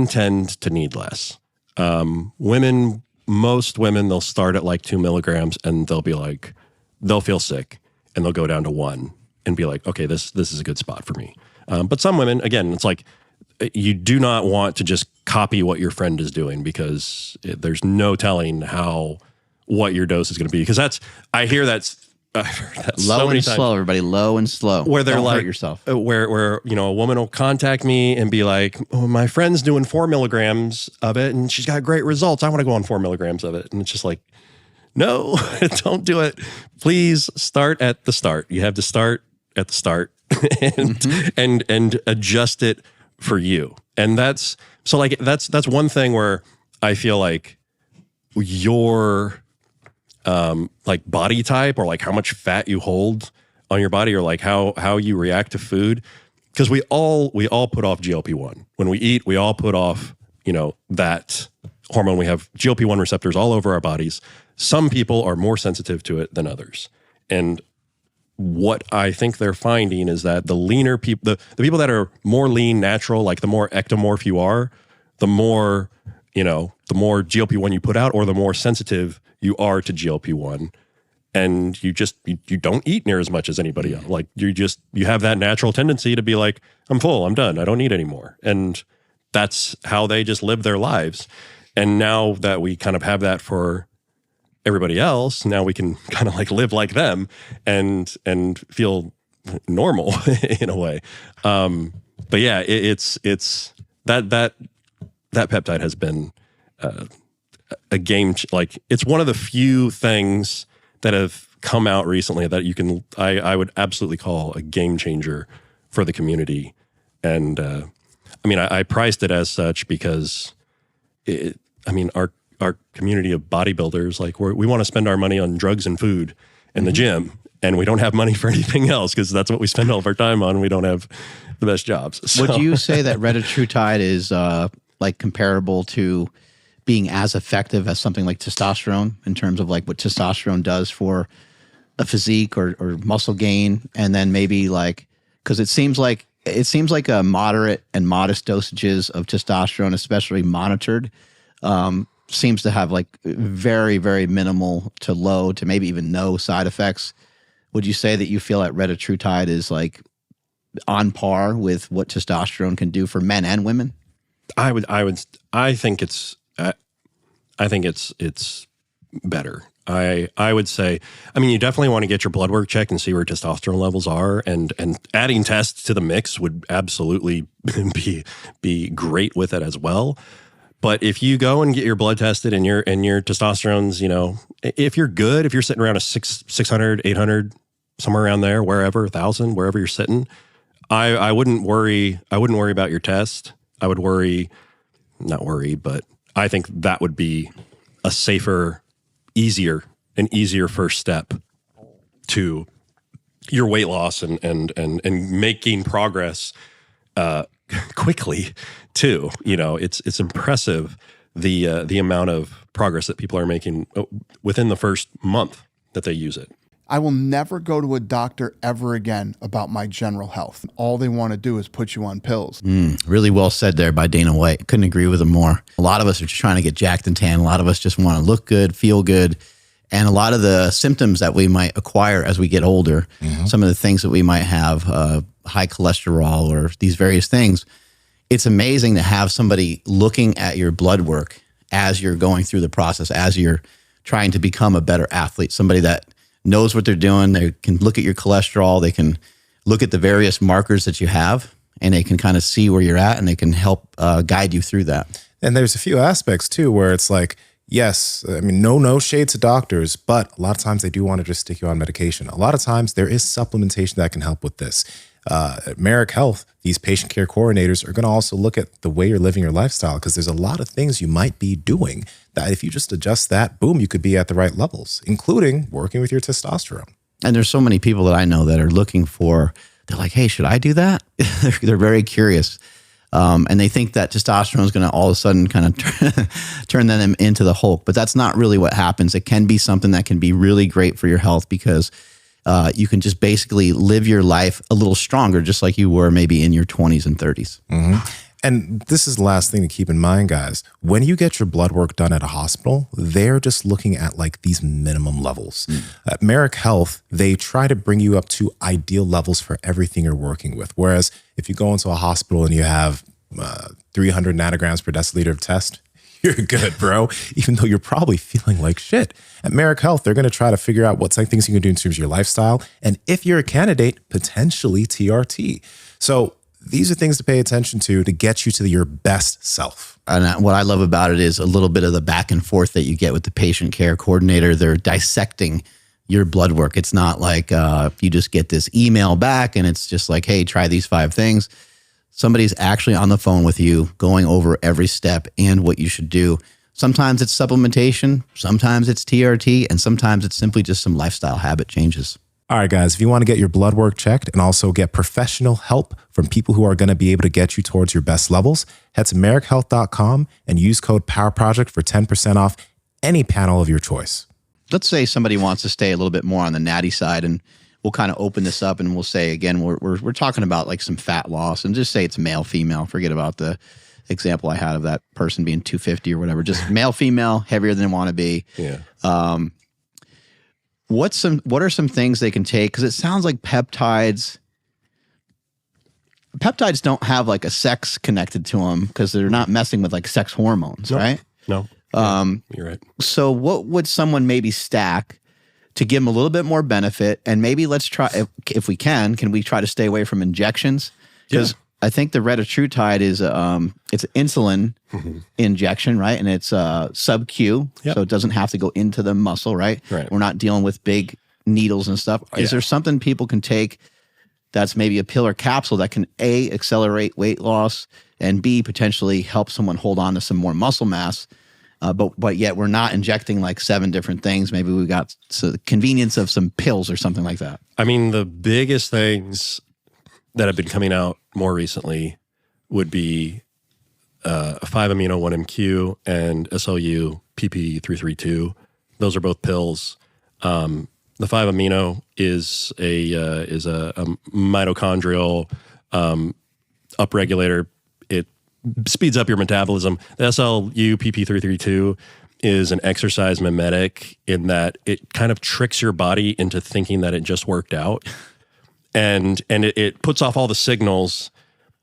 tend to need less. Most women, they'll start at like 2 milligrams and they'll feel sick and they'll go down to 1 and be like, okay, this is a good spot for me. But some women, again, it's like, you do not want to just copy what your friend is doing, because there's no telling what your dose is going to be. Because I hear that's low and slow, everybody, low and slow. Where they're Don't like, hurt yourself. Where a woman will contact me and be like, oh, my friend's doing 4 milligrams of it and she's got great results. I want to go on 4 milligrams of it. And it's just like, no, don't do it. Please start at the start. You have to start at the start and adjust it for you. And that's one thing where I feel like your like body type, or like how much fat you hold on your body, or like how you react to food, because we all put off GLP-1 when we eat. We all put off that hormone. We have GLP-1 receptors all over our bodies. Some people are more sensitive to it than others, and what I think they're finding is that the leaner people, the people that are more lean, natural, like the more ectomorph you are, the more GLP-1 you put out, or the more sensitive you are to GLP-1. And you don't eat near as much as anybody else. Like you have that natural tendency to be like, I'm full, I'm done, I don't need anymore. And that's how they just live their lives. And now that we kind of have that for everybody else, now we can kind of like live like them and feel normal in a way. But yeah, it's that peptide has been a game. Like it's one of the few things that have come out recently that I would absolutely call a game changer for the community. And I mean, I priced it as such because our community of bodybuilders, like we want to spend our money on drugs and food and the gym, and we don't have money for anything else because that's what we spend all of our time on. We don't have the best jobs. So. Would you say that retatrutide is like comparable to being as effective as something like testosterone in terms of like what testosterone does for a physique or muscle gain? And then maybe like, because it seems like a moderate and modest dosages of testosterone, especially monitored, seems to have like very, very minimal to low to maybe even no side effects. Would you say that you feel that retatrutide is like on par with what testosterone can do for men and women? I think it's better. I would say, I mean, you definitely want to get your blood work checked and see where testosterone levels are, and adding tests to the mix would absolutely be great with it as well. But if you go and get your blood tested and your testosterone's, if you're good, if you're sitting around a 600, 800, somewhere around there, wherever, 1,000, wherever you're sitting, I wouldn't worry about your test. I would not worry, but I think that would be a safer, easier first step to your weight loss and making progress quickly too. It's impressive the amount of progress that people are making within the first month that they use it. I will never go to a doctor ever again about my general health. All they want to do is put you on pills. Really well said there by Dana White. Couldn't agree with him more. A lot of us are just trying to get jacked and tan. A lot of us just want to look good, feel good. And a lot of the symptoms that we might acquire as we get older, some of the things that we might have, high cholesterol or these various things, it's amazing to have somebody looking at your blood work as you're going through the process, as you're trying to become a better athlete, somebody that knows what they're doing. They can look at your cholesterol. They can look at the various markers that you have, and they can kind of see where you're at, and they can help guide you through that. And there's a few aspects too where it's like, yes, I mean, no shade to doctors, but a lot of times they do want to just stick you on medication. A lot of times there is supplementation that can help with this. At Merrick Health, these patient care coordinators are going to also look at the way you're living your lifestyle, because there's a lot of things you might be doing that if you just adjust that, boom, you could be at the right levels, including working with your testosterone. And there's so many people that I know that are looking for, they're like, hey, should I do that? They're very curious. And they think that testosterone is going to all of a sudden kind of turn them into the Hulk. But that's not really what happens. It can be something that can be really great for your health, because you can just basically live your life a little stronger, just like you were maybe in your 20s and 30s. And this is the last thing to keep in mind, guys. When you get your blood work done at a hospital, they're just looking at like these minimum levels. At Merrick Health, they try to bring you up to ideal levels for everything you're working with. Whereas if you go into a hospital and you have 300 nanograms per deciliter of test, you're good, bro, even though you're probably feeling like shit. At Merrick Health, they're going to try to figure out what things you can do in terms of your lifestyle. And if you're a candidate, potentially TRT. So these are things to pay attention to get you to your best self. And what I love about it is a little bit of the back and forth that you get with the patient care coordinator. They're dissecting your blood work. It's not like you just get this email back and it's just like, hey, try these 5 things. Somebody's actually on the phone with you, going over every step and what you should do. Sometimes it's supplementation, sometimes it's TRT, and sometimes it's simply just some lifestyle habit changes. All right, guys, if you want to get your blood work checked and also get professional help from people who are going to be able to get you towards your best levels, head to merrickhealth.com and use code POWERPROJECT for 10% off any panel of your choice. Let's say somebody wants to stay a little bit more on the natty side, and we'll kind of open this up and we'll say, again, we're talking about like some fat loss, and just say it's male, female. Forget about the example I had of that person being 250 or whatever. Just male, female, heavier than they want to be. Yeah. What are some things they can take? Because it sounds like peptides don't have like a sex connected to them, because they're not messing with like sex hormones, right? No. You're right. So what would someone maybe stack to give them a little bit more benefit. And maybe let's try, if we can we try to stay away from injections? Because I think the retatrutide is it's insulin injection, right? And it's sub-Q, so it doesn't have to go into the muscle, right? We're not dealing with big needles and stuff. Is there something people can take that's maybe a pill or capsule that can A, accelerate weight loss, and B, potentially help someone hold on to some more muscle mass? But yet we're not injecting like 7 different things. Maybe we got the convenience of some pills or something like that. I mean, the biggest things that have been coming out more recently would be 5-amino 1-MQ and SLU PP332. Those are both pills. The 5-amino is a mitochondrial upregulator. It speeds up your metabolism. The SLU PP332 is an exercise mimetic in that it kind of tricks your body into thinking that it just worked out. And it puts off all the signals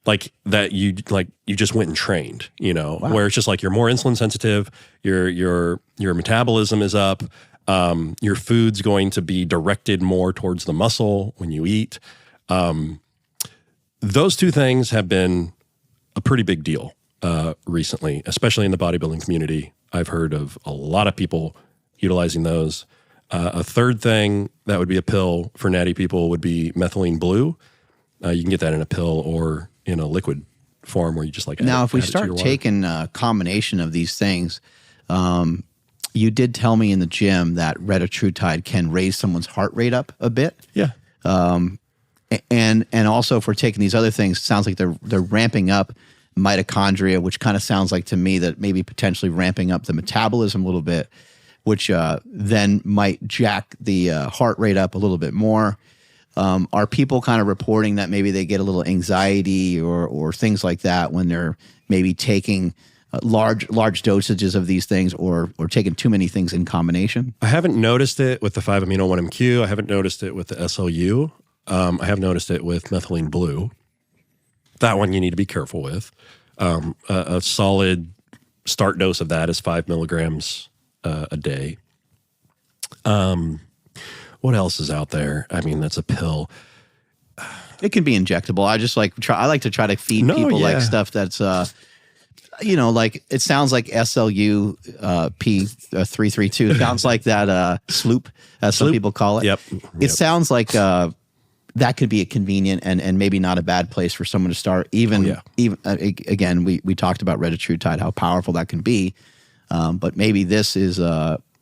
like that you just went and trained, you know, where it's just like you're more insulin sensitive, your metabolism is up, your food's going to be directed more towards the muscle when you eat. Those 2 things have been a pretty big deal recently, especially in the bodybuilding community. I've heard of a lot of people utilizing those. A third thing that would be a pill for natty people would be methylene blue. You can get that in a pill or in a liquid form where you just like now, if we start taking a combination of these things, you did tell me in the gym that retatrutide can raise someone's heart rate up a bit. Yeah. And also if we're taking these other things, it sounds like they're ramping up mitochondria, which kind of sounds like to me that maybe potentially ramping up the metabolism a little bit, which then might jack the heart rate up a little bit more. Are people kind of reporting that maybe they get a little anxiety or things like that when they're maybe taking large dosages of these things or taking too many things in combination? I haven't noticed it with the 5-amino 1-MQ. I haven't noticed it with the SLU. I have noticed it with methylene blue. That one you need to be careful with. A solid start dose of that is 5 milligrams a day. What else is out there? I mean, that's a pill. It can be injectable. I just like to try to feed people like stuff that's like it sounds like SLU P332 sounds like that sloop, as some people call it. Yep. It sounds like that could be a convenient and maybe not a bad place for someone to start. Even again, we talked about retatrutide, how powerful that can be, but maybe this is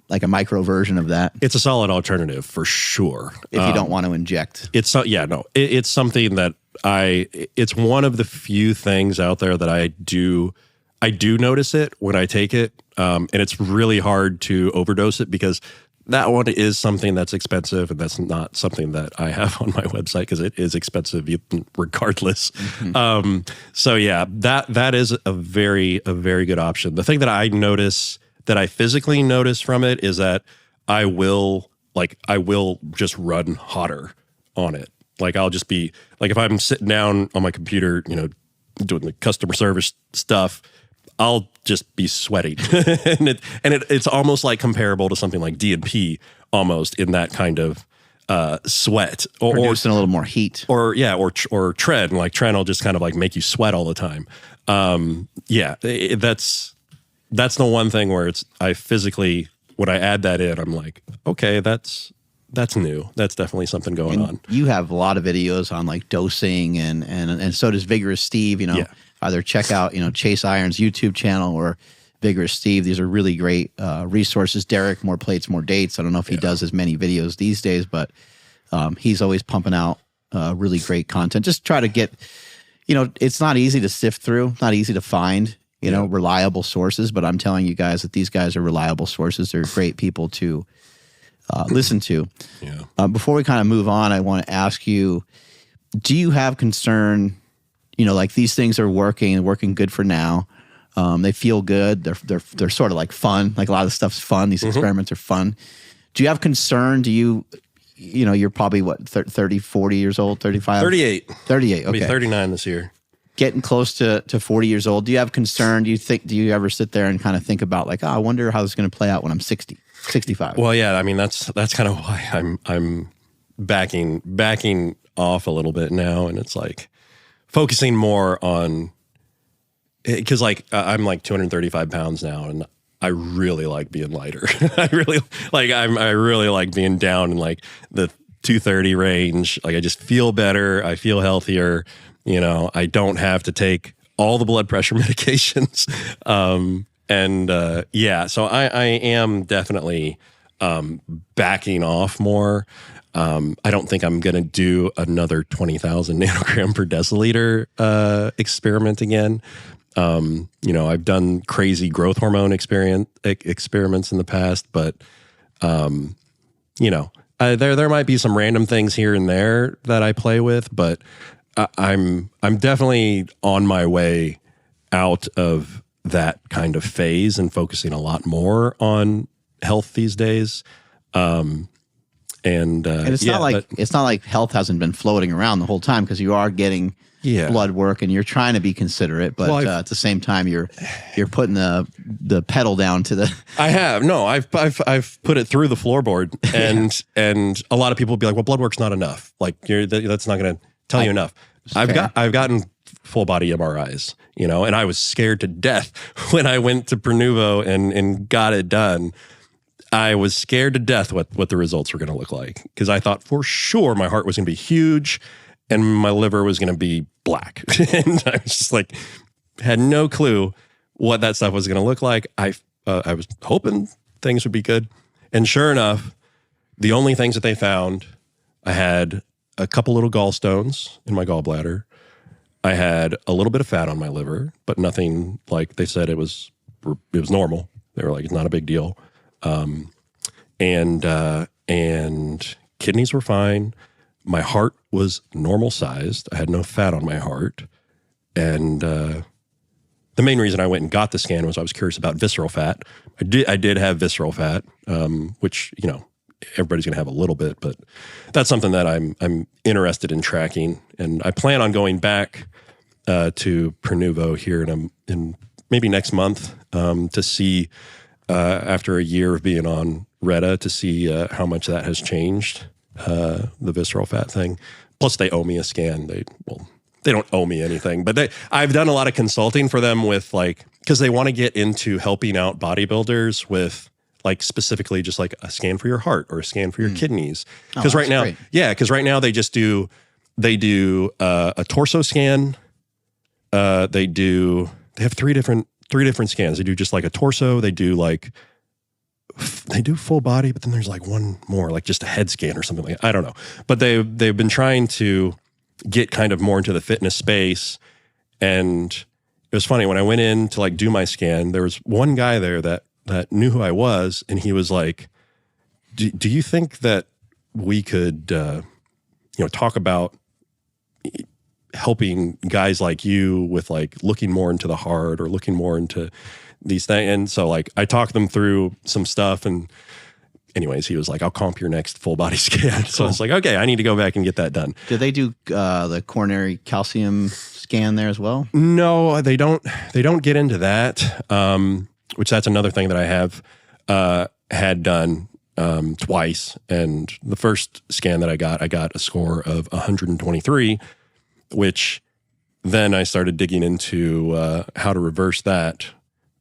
like a micro version of that. It's a solid alternative for sure. If you don't want to inject. It's something that it's one of the few things out there that I do notice it when I take it. And it's really hard to overdose it because that one is something that's expensive, and that's not something that I have on my website because it is expensive regardless. Mm-hmm. So yeah, that is a very good option. The thing that I notice, that I physically notice from it, is that I will just run hotter on it. Like I'll just be like, if I'm sitting down on my computer, doing the customer service stuff, I'll just be sweating. and it's almost like comparable to something like D&P almost in that kind of sweat. Producing a little more heat. Or Tread. And like Tread will just kind of like make you sweat all the time. That's the one thing where I physically, when I add that in, I'm like, okay, that's new. That's definitely something going on. You have a lot of videos on like dosing and so does Vigorous Steve, Either check out, Chase Iron's YouTube channel or Vigorous Steve. These are really great resources. Derek, More Plates, More Dates. I don't know if he does as many videos these days, but he's always pumping out really great content. Just try to get, it's not easy to sift through, not easy to find, reliable sources, but I'm telling you guys that these guys are reliable sources. They're great people to listen to. Yeah. Before we kind of move on, I want to ask you, do you have concern, like these things are working good for now. They feel good. They're sort of like fun. Like a lot of stuff's fun. These experiments are fun. Do you have concern? Do you're probably what, 30, 40 years old, 35? 38. 38, okay. I'll be 39 this year. Getting close to 40 years old. Do you have concern? Do you ever sit there and kind of think about like, I wonder how this is going to play out when I'm 60? 65. Well, yeah, I mean that's kind of why I'm backing off a little bit now, and it's like focusing more on, because like I'm like 235 pounds now, and I really like being lighter. I really like being down in like the 230 range. Like I just feel better. I feel healthier. You know, I don't have to take all the blood pressure medications. So I am definitely backing off more. I don't think I'm going to do another 20,000 nanogram per deciliter experiment again. You know, I've done crazy growth hormone experiments in the past, but you know, there might be some random things here and there that I play with, but I'm definitely on my way out of that kind of phase and focusing a lot more on health these days. And it's not like health hasn't been floating around the whole time, because you are getting blood work and you're trying to be considerate, but at the same time you're putting the pedal down to the. I've put it through the floorboard, and a lot of people will be like, well, blood work's not enough. Like that's not going to tell you enough. I've gotten full body MRIs, you know, and I was scared to death when I went to Prenuvo and got it done. I was scared to death what the results were going to look like, because I thought for sure my heart was going to be huge and my liver was going to be black. And I was just like, had no clue what that stuff was going to look like. I was hoping things would be good. And sure enough, the only things that they found, I had a couple little gallstones in my gallbladder. I had a little bit of fat on my liver, but nothing like they said it was normal. They were like, it's not a big deal. And kidneys were fine. My heart was normal sized. I had no fat on my heart. And the main reason I went and got the scan was I was curious about visceral fat. I did have visceral fat, which, you know, everybody's going to have a little bit, but that's something that I'm interested in tracking. And I plan on going back to Prenuvo here in maybe next month to see, after a year of being on Retta, to see how much that has changed, the visceral fat thing. Plus, they owe me a scan. They don't owe me anything, but I've done a lot of consulting for them with, like, because they want to get into helping out bodybuilders with, like, specifically just like a scan for your heart or a scan for your kidneys. Because right now, they do a torso scan. They have three different scans. They do just like a torso. They do full body, but then there's like one more, like just a head scan or something like that. I don't know. But they've been trying to get kind of more into the fitness space. And it was funny, when I went in to like do my scan, there was one guy there that knew who I was, and he was like, do you think that we could talk about helping guys like you with like looking more into the heart or looking more into these things? And so like I talked them through some stuff, and anyways, he was like, I'll comp your next full body scan. So I was like, okay, I need to go back and get that done. Did they do the coronary calcium scan there as well? No, they don't get into that. Which that's another thing that I have had done twice. And the first scan that I got a score of 123, which then I started digging into how to reverse that,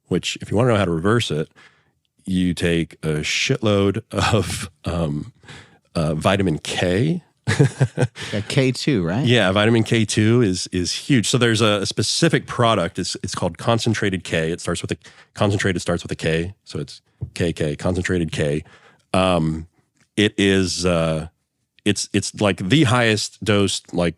which if you want to know how to reverse it, you take a shitload of vitamin K. K2, right? Yeah, vitamin K2 is huge. So there's a specific product. It's called concentrated K. It starts with a K, so it's KK, concentrated K. It is it's like the highest dose, like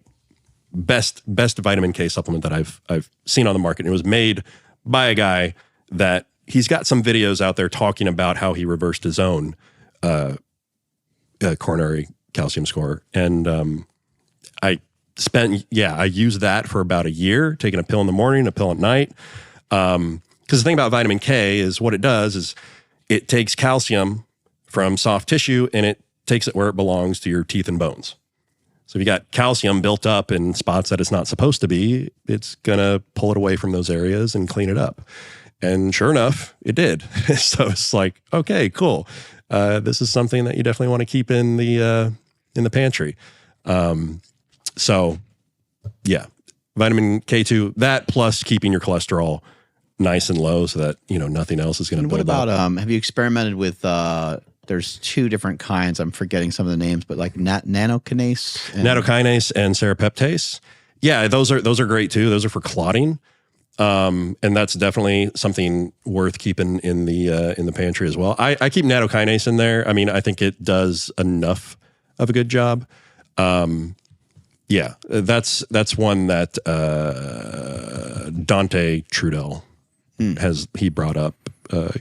best vitamin K supplement that I've seen on the market. And it was made by a guy that he's got some videos out there talking about how he reversed his own coronary calcium score. And I used that for about a year, taking a pill in the morning, a pill at night. Because the thing about vitamin K is what it does is it takes calcium from soft tissue and it takes it where it belongs, to your teeth and bones. So if you got calcium built up in spots that it's not supposed to be, it's going to pull it away from those areas and clean it up. And sure enough, it did. So it's like, okay, cool. this is something that you definitely want to keep in the pantry. So yeah, vitamin K2, that plus keeping your cholesterol nice and low so that, nothing else is going to build up. What about, have you experimented with, there's 2 different kinds. I'm forgetting some of the names, but like nanokinase. Nattokinase and serrapeptase. Yeah, those are great too. Those are for clotting. And that's definitely something worth keeping in the pantry as well. I keep nattokinase in there. I mean, I think it does enough of a good job. Yeah, that's one that Dante Trudel he brought up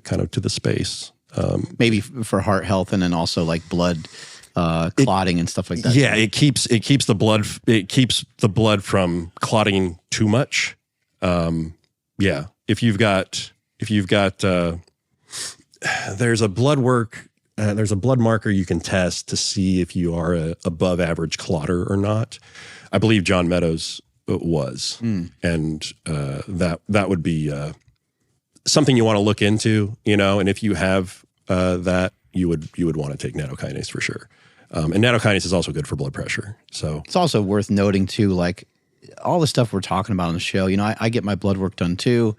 kind of to the space. Maybe for heart health, and then also like blood clotting and stuff like that. Yeah, it keeps the blood from clotting too much. Yeah, if you've got there's a blood marker you can test to see if you are a above average clotter or not. I believe John Meadows was, and that would be something you want to look into, and if you have that, you would want to take nattokinase for sure. And nattokinase is also good for blood pressure. So it's also worth noting too, like all the stuff we're talking about on the show, I get my blood work done too.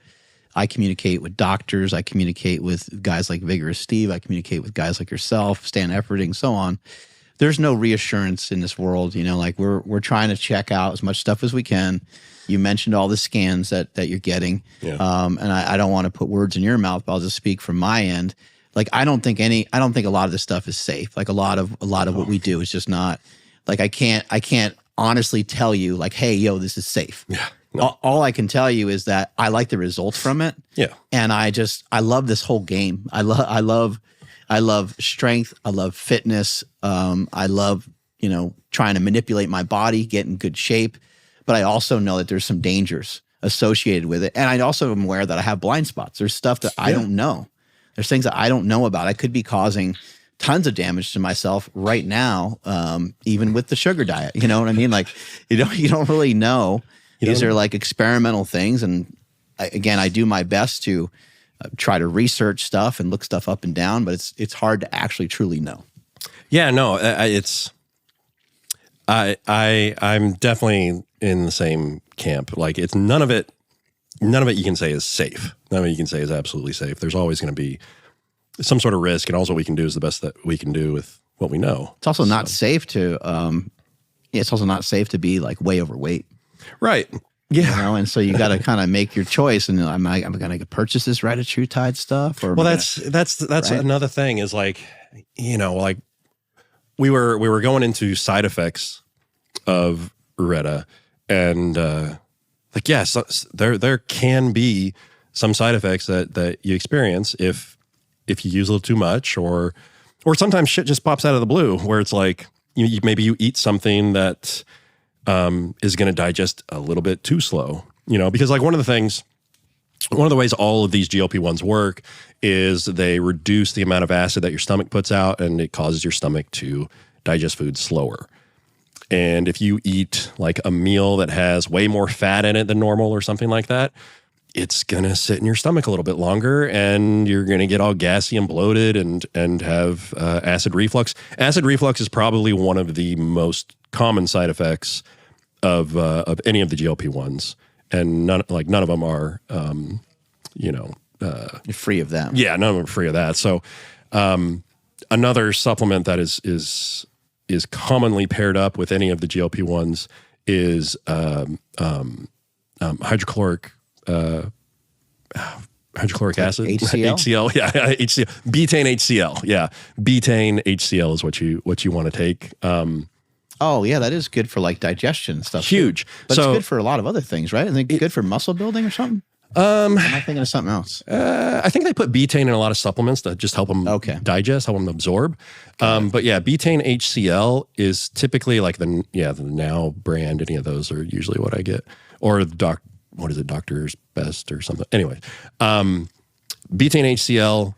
I communicate with doctors. I communicate with guys like Vigorous Steve. I communicate with guys like yourself, Stan Efferding, so on. There's no reassurance in this world, like we're trying to check out as much stuff as we can. You mentioned all the scans that you're getting. Yeah. And I don't want to put words in your mouth, but I'll just speak from my end. Like, I don't think a lot of this stuff is safe. Like a lot of what we do is just not, like, I can't honestly tell you like, hey, yo, this is safe. Yeah. No. All I can tell you is that I like the results from it. Yeah. And I love this whole game. I love strength. I love fitness. I love, trying to manipulate my body, get in good shape. But I also know that there's some dangers associated with it. And I also am aware that I have blind spots. There's stuff that I don't know. There's things that I don't know about. I could be causing tons of damage to myself right now, even with the sugar diet. You know what I mean? Like, you don't really know. These are like experimental things. And I do my best to try to research stuff and look stuff up and down, but it's hard to actually truly know. Yeah, no, I'm definitely in the same camp. Like, it's none of it you can say is safe. None of it you can say is absolutely safe. There's always going to be some sort of risk, and all we can do is the best that we can do with what we know. It's also not safe to it's also not safe to be like way overweight. Right. Yeah. And so you got to kind of make your choice. And am I going to purchase this Retatrutide stuff? Or that's right? Another thing is like, like we were going into side effects of Reta, and like, yes, there can be some side effects that you experience if you use a little too much, or sometimes shit just pops out of the blue where it's like maybe you eat something that is going to digest a little bit too slow, because like one of the ways all of these GLP-1s work is they reduce the amount of acid that your stomach puts out, and it causes your stomach to digest food slower. And if you eat like a meal that has way more fat in it than normal or something like that, it's going to sit in your stomach a little bit longer, and you're going to get all gassy and bloated and have acid reflux. Acid reflux is probably one of the most common side effects of any of the GLP-1s, and none of them are, you're free of that. Yeah, none of them are free of that. So another supplement that is commonly paired up with any of the GLP-1s is hydrochloric acid, HCl. Yeah, HCl, betaine HCl. Yeah, betaine HCl is what you want to take. Oh yeah, that is good for like digestion and stuff. Huge, but it's good for a lot of other things, right? Isn't it good for muscle building or something? Am I thinking of something else? I think they put betaine in a lot of supplements that just help them digest, help them absorb. But yeah, betaine HCl is typically like the Now brand. Any of those are usually what I get, or Doctor's Best or something. Anyway, betaine HCl,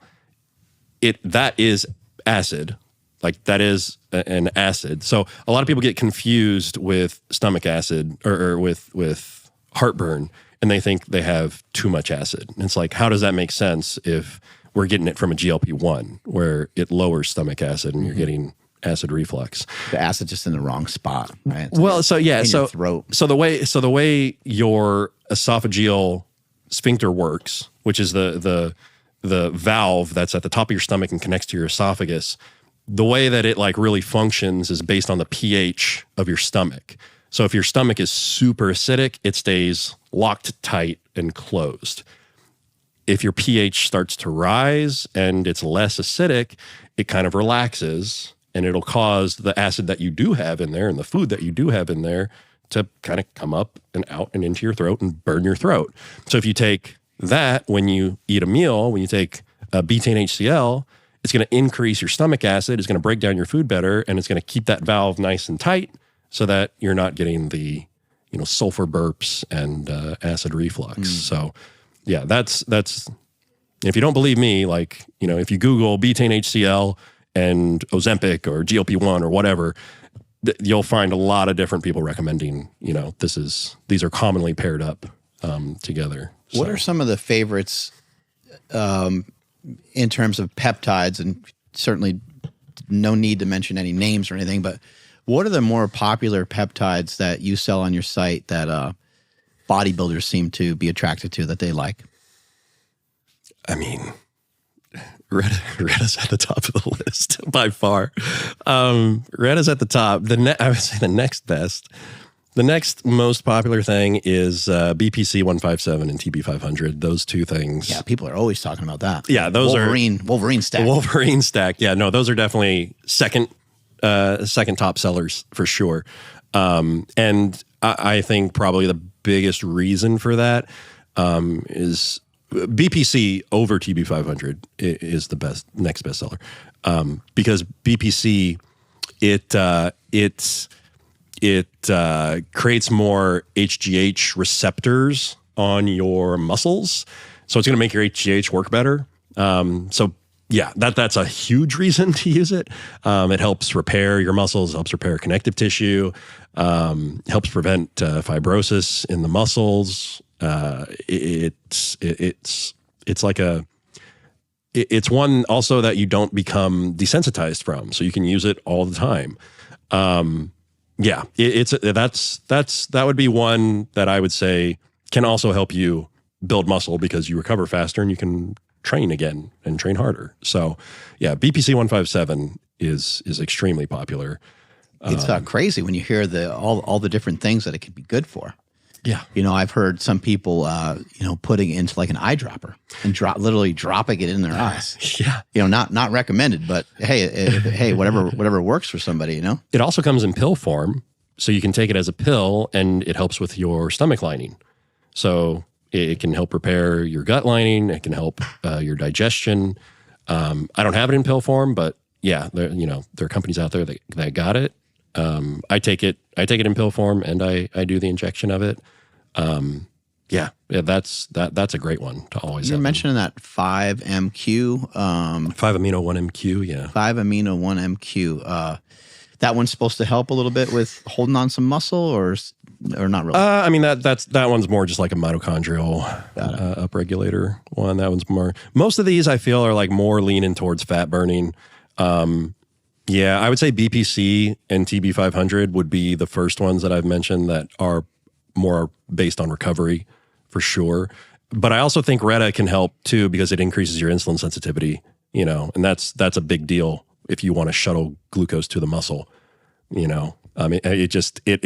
that is acid. Like, that is an acid. So a lot of people get confused with stomach acid or with heartburn, and they think they have too much acid. And it's like, how does that make sense if we're getting it from a GLP-1 where it lowers stomach acid and you're getting acid reflux. The acid just in the wrong spot, right? Well, so yeah, in so your throat. so the way your esophageal sphincter works, which is the valve that's at the top of your stomach and connects to your esophagus, the way that it like really functions is based on the pH of your stomach. So if your stomach is super acidic, it stays locked tight and closed. If your pH starts to rise and it's less acidic, it kind of relaxes and it'll cause the acid that you do have in there and the food that you do have in there to kind of come up and out and into your throat and burn your throat. So if you take that when you eat a meal, when you take betaine HCl, it's going to increase your stomach acid, it's going to break down your food better, and it's going to keep that valve nice and tight so that you're not getting the, sulfur burps and acid reflux. So yeah, that's if you don't believe me, like, if you Google betaine HCl and Ozempic or GLP-1 or whatever, you'll find a lot of different people recommending, these are commonly paired up together. What are some of the favorites in terms of peptides? And certainly no need to mention any names or anything, but what are the more popular peptides that you sell on your site that bodybuilders seem to be attracted to, that they like? I mean, Retta's at the top of the list by far. Retta's at the top. I would say the next best. The next most popular thing is BPC 157 and TB 500. Those two things. Yeah, people are always talking about that. Yeah, those Wolverine stack. Wolverine stack. Yeah, no, those are definitely second top sellers for sure. And I think probably the biggest reason for that is BPC over TB 500 is the next best seller, because BPC it creates more HGH receptors on your muscles, so it's going to make your HGH work better. So yeah, that's a huge reason to use it. It helps repair your muscles, helps repair connective tissue, helps prevent fibrosis in the muscles. It's one also that you don't become desensitized from, so you can use it all the time. Yeah, that would be one that I would say can also help you build muscle because you recover faster and you can train again and train harder. So yeah, BPC 157 is extremely popular. It's crazy when you hear all the different things that it can be good for. Yeah. I've heard some people, putting it into like an eyedropper and literally dropping it in their eyes. Yeah. Not recommended, but hey, whatever works for somebody, It also comes in pill form, so you can take it as a pill and it helps with your stomach lining. So it can help repair your gut lining. It can help your digestion. I don't have it in pill form, but yeah, there are companies out there that got it. I take it in pill form and I do the injection of it. Yeah, that's a great one to always have. You're mentioning that 5-MQ. 5-amino 1-MQ, yeah. 5-amino 1-MQ. That one's supposed to help a little bit with holding on some muscle or not really? I mean, that one's more just like a mitochondrial upregulator one. That one's more, most of these I feel are like more leaning towards fat burning. Yeah, I would say BPC and TB 500 would be the first ones that I've mentioned that are more based on recovery for sure. But I also think Retta can help too because it increases your insulin sensitivity, and that's a big deal if you want to shuttle glucose to the muscle, I mean, it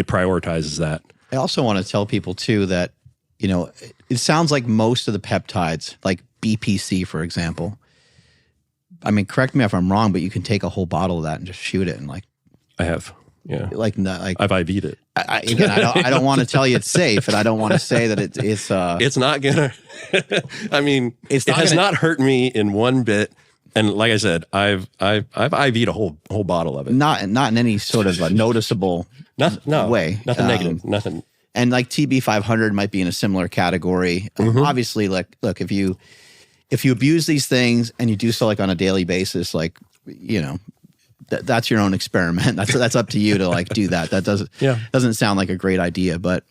prioritizes that. I also want to tell people too that, it sounds like most of the peptides, like BPC, for example, I mean, correct me if I'm wrong, but you can take a whole bottle of that and just shoot it and I have, yeah. I've IV'd it. Again, I don't want to tell you it's safe, and I don't want to say that it's it's not gonna. I mean, it has not hurt me in one bit. And like I said, I've IV'd a whole bottle of it. Not in any sort of a noticeable way. Nothing negative. Nothing. And like TB 500 might be in a similar category. Obviously, look, if you abuse these things and you do so like on a daily basis, like, that's your own experiment. That's up to you to like do that. That doesn't sound like a great idea. But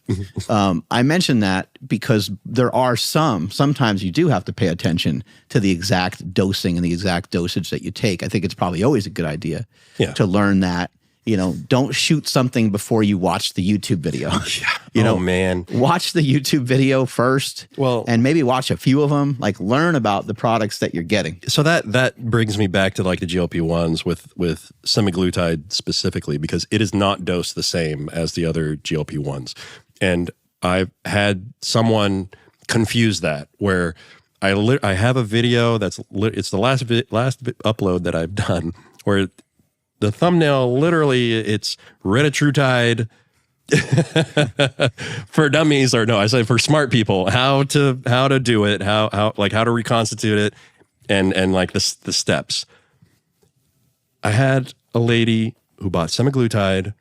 I mentioned that because there are sometimes you do have to pay attention to the exact dosing and the exact dosage that you take. I think it's probably always a good idea to learn that. You know, don't shoot something before you watch the YouTube video. You know, man, watch the YouTube video first. Well, and maybe watch a few of them. Like, learn about the products that you're getting. So that brings me back to like the GLP-1s with semaglutide specifically, because it is not dosed the same as the other GLP-1s. And I've had someone confuse that, where I have a video it's the last upload that I've done where the thumbnail, literally, it's retatrutide for dummies, or no, I said for smart people, how to do it, how to reconstitute it, and like the steps. I had a lady who bought semaglutide.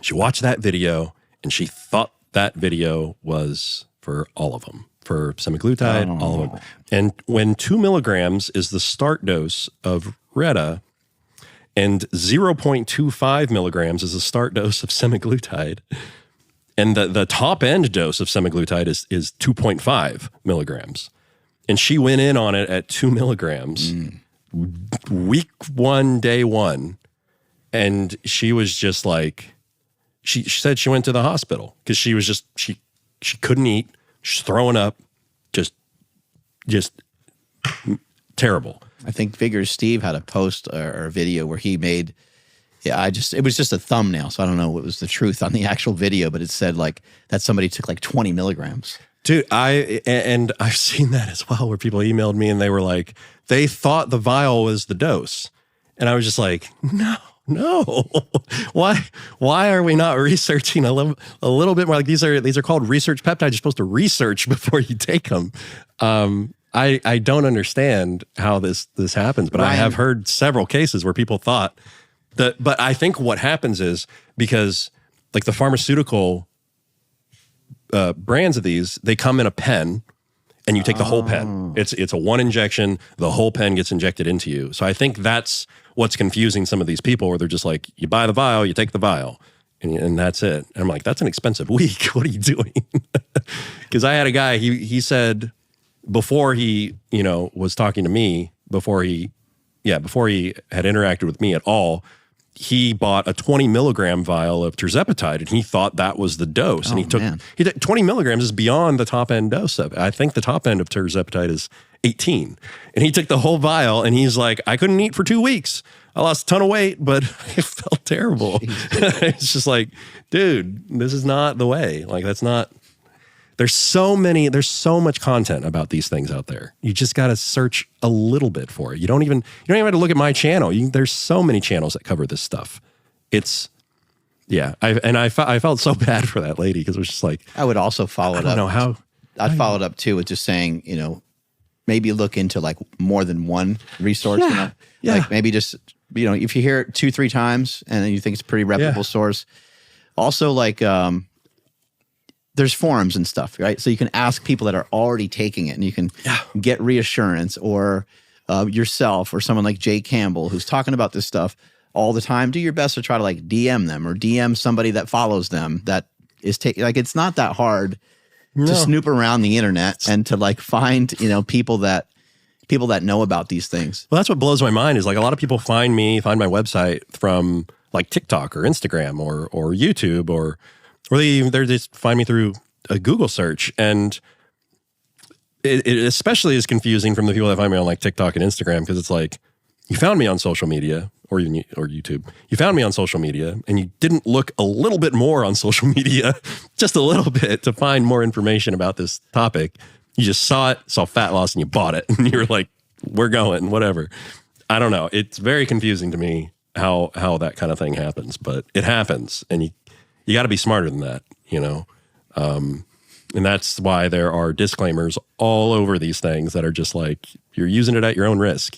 She watched that video and she thought that video was for all of them, for semaglutide, all of them. And when 2 milligrams is the start dose of Reta, and 0.25 milligrams is the start dose of semaglutide, and the top end dose of semaglutide is 2.5 milligrams. And she went in on it at 2 milligrams week 1, day 1. And she was just like, she said she went to the hospital because she was just, she couldn't eat, she's throwing up, just terrible. I think Figures Steve had a post or a video where he made, it was just a thumbnail. So I don't know what was the truth on the actual video, but it said like that somebody took like 20 milligrams. Dude, I've seen that as well, where people emailed me and they were like, they thought the vial was the dose. And I was just like, no. Why are we not researching a little bit more? Like these are called research peptides. You're supposed to research before you take them. I don't understand how this happens, but Ryan, I have heard several cases where people thought that, but I think what happens is because like the pharmaceutical brands of these, they come in a pen and you take the whole pen. It's a 1 injection, the whole pen gets injected into you. So I think that's what's confusing some of these people, where they're just like, you buy the vial, you take the vial, and that's it. And I'm like, that's an expensive week. What are you doing? Because I had a guy, he said, before he, was talking to me, before he had interacted with me at all, he bought a 20 milligram vial of tirzepatide, and he thought that was the dose. And he took 20 milligrams is beyond the top end dose of it. I think the top end of tirzepatide is 18. And he took the whole vial, and he's like, I couldn't eat for 2 weeks. I lost a ton of weight, but I felt terrible. It's just like, dude, this is not the way. Like, that's not. There's so much content about these things out there. You just got to search a little bit for it. You don't even have to look at my channel. There's so many channels that cover this stuff. I felt so bad for that lady, because it was just like, I would also follow it up. I'd follow it up too with just saying, maybe look into like more than one resource. Like maybe just, if you hear it 2-3 times and then you think it's a pretty reputable source. Also, like, there's forums and stuff, right? So you can ask people that are already taking it, and you can get reassurance, or yourself, or someone like Jay Campbell who's talking about this stuff all the time. Do your best to try to like DM them, or DM somebody that follows them that is taking. Like, it's not that hard to snoop around the internet and to like find people that know about these things. Well, that's what blows my mind is like a lot of people find my website from like TikTok or Instagram or YouTube or they just find me through a Google search. And it especially is confusing from the people that find me on like TikTok and Instagram, because it's like, you found me on social media or YouTube. You found me on social media, and you didn't look a little bit more on social media, just a little bit, to find more information about this topic. You just saw fat loss, and you bought it, and you're like, we're going, whatever. I don't know. It's very confusing to me how that kind of thing happens, but it happens, and you got to be smarter than that, and that's why there are disclaimers all over these things that are just like, you're using it at your own risk,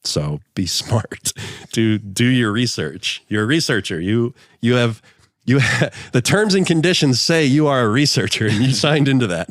So be smart. Do your research. You're a researcher. You have The terms and conditions say you are a researcher, and you signed into that.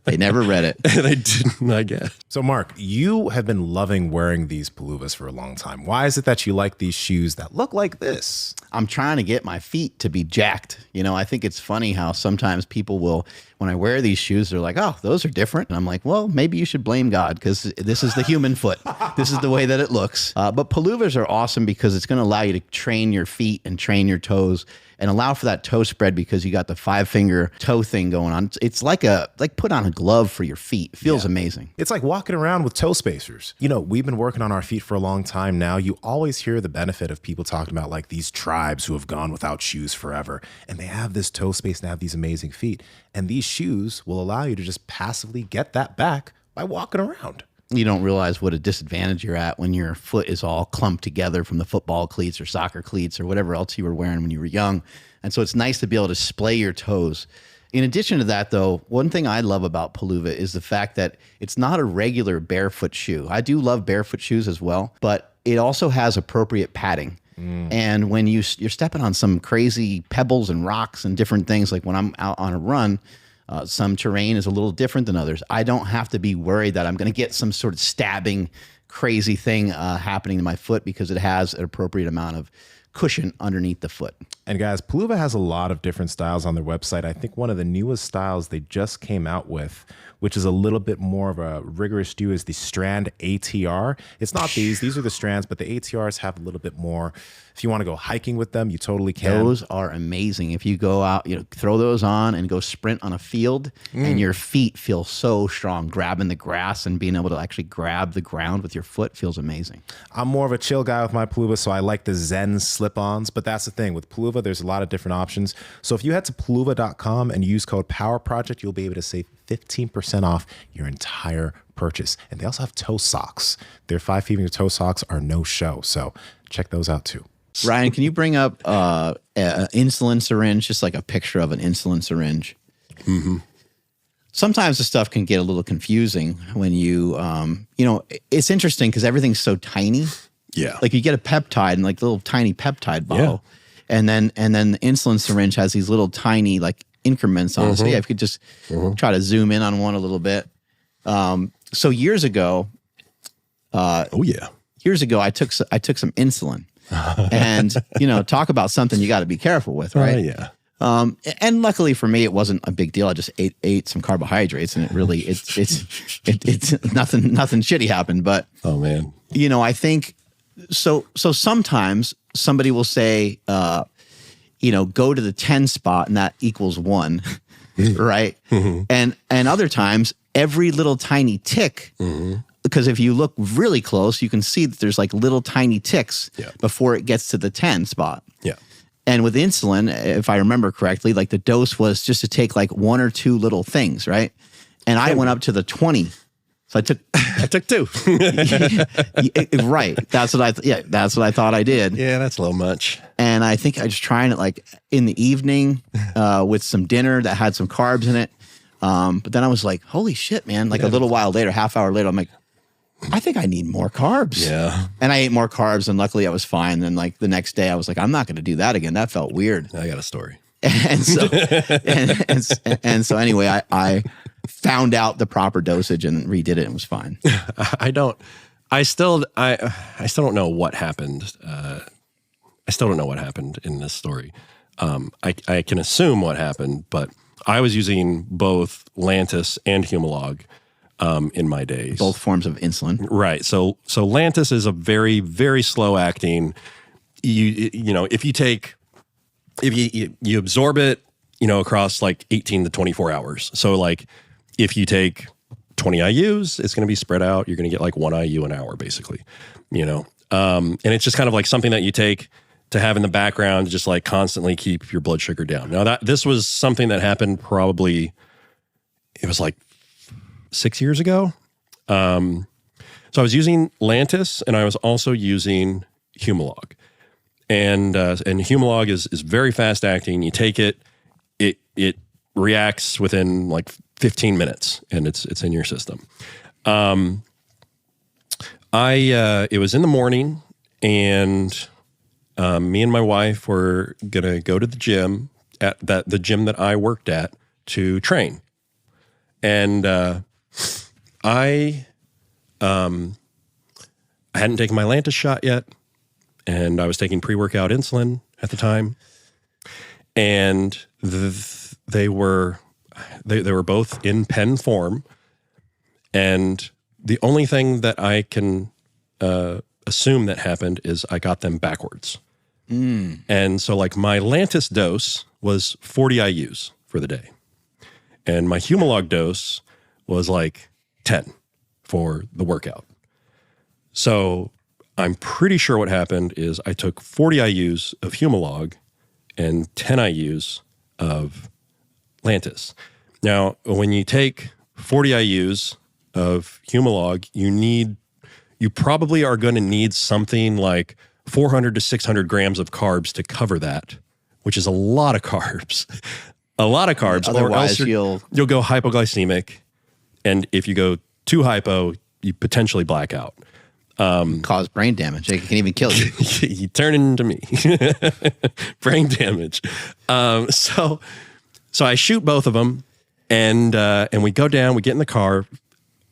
They never read it. They didn't, I guess. So, Mark, you have been loving wearing these Paluvas for a long time. Why is it that you like these shoes that look like this? I'm trying to get my feet to be jacked. You know, I think it's funny how sometimes people will, when I wear these shoes, they're like, oh, those are different. And I'm like, well, maybe you should blame God because this is the human foot. This is the way that it looks. But Paluvas are awesome because it's going to allow you to train your feet and train your toes and allow for that toe spread because you got the 5-finger toe thing going on. It's like put on a glove for your feet. It feels amazing. It's like walking around with toe spacers. You know, we've been working on our feet for a long time now. You always hear the benefit of people talking about like these tribes who have gone without shoes forever, and they have this toe space and have these amazing feet. And these shoes will allow you to just passively get that back by walking around. You don't realize what a disadvantage you're at when your foot is all clumped together from the football cleats or soccer cleats or whatever else you were wearing when you were young. And so it's nice to be able to splay your toes. In addition to that, though, one thing I love about Paluva is the fact that it's not a regular barefoot shoe. I do love barefoot shoes as well, but it also has appropriate padding. And when you're stepping on some crazy pebbles and rocks and different things, like when I'm out on a run, some terrain is a little different than others. I don't have to be worried that I'm going to get some sort of stabbing, crazy thing happening to my foot because it has an appropriate amount of cushion underneath the foot. And guys, Paluva has a lot of different styles on their website. I think one of the newest styles they just came out with, which is a little bit more of a rigorous shoe, is the Strand ATR. It's not these are the Strands, but the ATRs have a little bit more. If you want to go hiking with them, you totally can. Those are amazing. If you go out, throw those on and go sprint on a field and your feet feel so strong, grabbing the grass and being able to actually grab the ground with your foot feels amazing. I'm more of a chill guy with my Paluva, so I like the Zen slip-ons, but that's the thing. With Paluva, there's a lot of different options. So if you head to paluva.com and use code POWERPROJECT, you'll be able to save 15% off your entire purchase. And they also have toe socks. Their 5-finger toe socks are no show, so check those out too. Ryan, can you bring up an insulin syringe, just like a picture of an insulin syringe? Mm-hmm. Sometimes the stuff can get a little confusing when it's interesting because everything's so tiny. Yeah. Like you get a peptide and like little tiny peptide bottle. Yeah. And then the insulin syringe has these little tiny like increments on it. So yeah, if you could just try to zoom in on one a little bit. So years ago, years ago, I took some insulin. And talk about something you got to be careful with, right? Yeah. And luckily for me, it wasn't a big deal. I just ate some carbohydrates, and it's nothing shitty happened. But oh man, I think so. Sometimes somebody will say, go to the 10 spot, and that equals 1, right? And other times, every little tiny tick. Because if you look really close, you can see that there's like little tiny ticks before it gets to the 10 spot. Yeah. And with insulin, if I remember correctly, like the dose was just to take like 1 or 2 little things, right? And I went up to the 20. So I took 2. Right. That's what I thought I did. Yeah, that's a little much. And I think I was trying it like in the evening with some dinner that had some carbs in it. But then I was like, holy shit, man. Like a little while later, half hour later, I'm like, I think I need more carbs. Yeah. And I ate more carbs and luckily I was fine. Then like the next day I was like, I'm not going to do that again. That felt weird. I got a story. And so, and so anyway, I found out the proper dosage and redid it and it was fine. I still don't know what happened. I still don't know what happened in this story. I can assume what happened, but I was using both Lantus and Humalog in my days. Both forms of insulin. Right. So Lantus is a very, very slow acting. If you absorb it, across like 18 to 24 hours. So like if you take 20 IUs, it's going to be spread out. You're going to get like 1 IU an hour basically, and it's just kind of like something that you take to have in the background to just like constantly keep your blood sugar down. Now this was something that happened probably, it was like 6 years ago. So I was using Lantus and I was also using Humalog. And Humalog is very fast acting. You take it, it reacts within like 15 minutes and it's in your system. It was in the morning and me and my wife were going to go to the gym at the gym that I worked at to train. And I hadn't taken my Lantus shot yet, and I was taking pre-workout insulin at the time. And they were both in pen form, and the only thing that I can assume that happened is I got them backwards. And so like my Lantus dose was 40 IUs for the day, and my Humalog dose was like 10 for the workout. So I'm pretty sure what happened is I took 40 IUs of Humalog and 10 IUs of Lantus. Now, when you take 40 IUs of Humalog, you probably are going to need something like 400 to 600 grams of carbs to cover that, which is a lot of carbs. A lot of carbs. Otherwise, or else you'll go hypoglycemic. And if you go too hypo, you potentially black out. Cause brain damage. It can even kill you. You turn into me. Brain damage. So I shoot both of them, and we go down. We get in the car.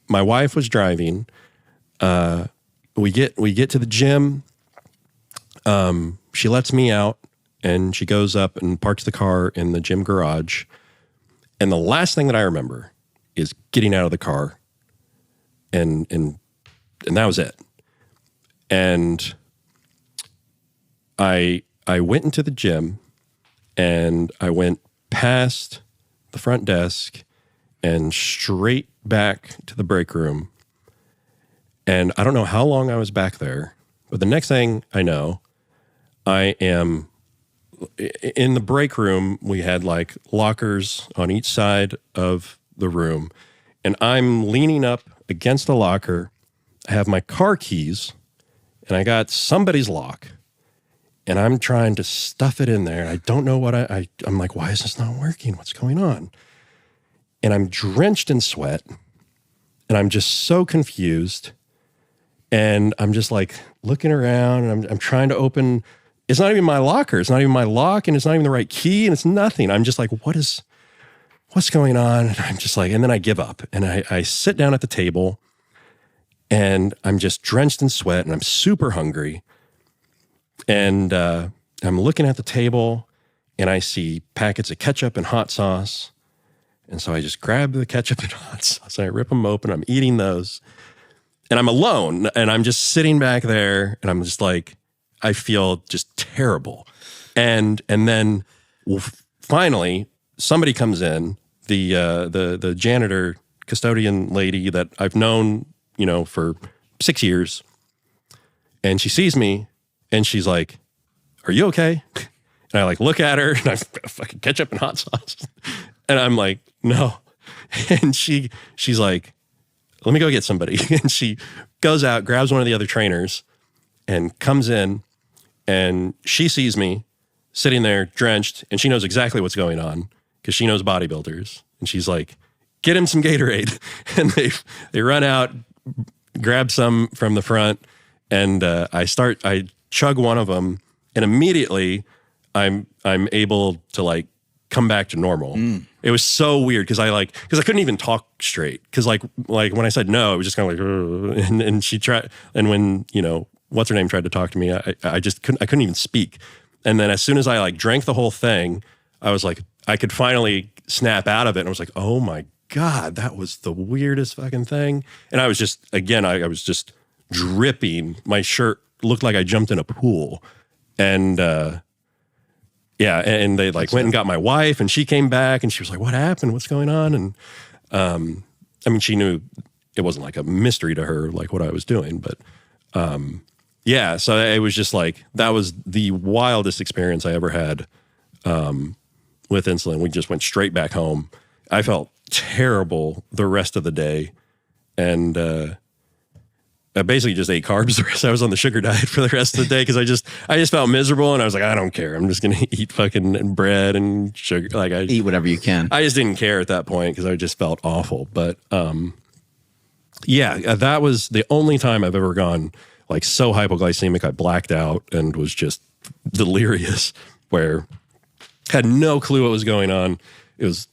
My wife was driving. We get to the gym. She lets me out, and she goes up and parks the car in the gym garage. And the last thing that I remember is getting out of the car, and that was it. And I went into the gym, and I went past the front desk and straight back to the break room. And I don't know how long I was back there, but the next thing I know, I am in the break room. We had like lockers on each side of the room, and I'm leaning up against the locker. I have my car keys, and I got somebody's lock, and I'm trying to stuff it in there. I don't know what I'm like, why is this not working? What's going on? And I'm drenched in sweat, and I'm just so confused. And I'm just like looking around, and I'm trying to open. It's not even my locker. It's not even my lock, and it's not even the right key, and it's nothing. I'm just like, what's going on? And I'm just like, and then I give up, and I sit down at the table, and I'm just drenched in sweat, and I'm super hungry. And I'm looking at the table, and I see packets of ketchup and hot sauce. And so I just grab the ketchup and hot sauce, and I rip them open. I'm eating those. And I'm alone, and I'm just sitting back there, and I'm just like, I feel just terrible. And then finally, somebody comes in, the janitor, custodian lady that I've known, for 6 years. And she sees me, and she's like, "Are you okay?" And I like look at her, and I've got fucking ketchup and hot sauce. And I'm like, "No." And she's like, "Let me go get somebody." And she goes out, grabs one of the other trainers, and comes in, and she sees me sitting there drenched, and she knows exactly what's going on because she knows bodybuilders. And she's like, "Get him some Gatorade." And they run out, grab some from the front, and I chug one of them, and immediately I'm able to like come back to normal. It was so weird because I couldn't even talk straight because like when I said no, it was just kind of like and she tried, and when what's her name tried to talk to me, I just couldn't even speak. And then as soon as I like drank the whole thing, I was like, I could finally snap out of it, and I was like, oh my God, that was the weirdest fucking thing. And I was just I was just dripping. My shirt looked like I jumped in a pool, and yeah, and they like went and got my wife, and she came back, and she was like, "What happened? What's going on?" And I mean, she knew it wasn't like a mystery to her, like what I was doing, but yeah. So it was just like that was the wildest experience I ever had with insulin. We just went straight back home. I felt terrible the rest of the day, and I basically just ate carbs the rest. I was on the sugar diet for the rest of the day because I just felt miserable, and I was like, I don't care. I'm just gonna eat fucking bread and sugar. Like I eat whatever you can. I just didn't care at that point because I just felt awful. But yeah, that was the only time I've ever gone like so hypoglycemic I blacked out and was just delirious, where had no clue what was going on. It was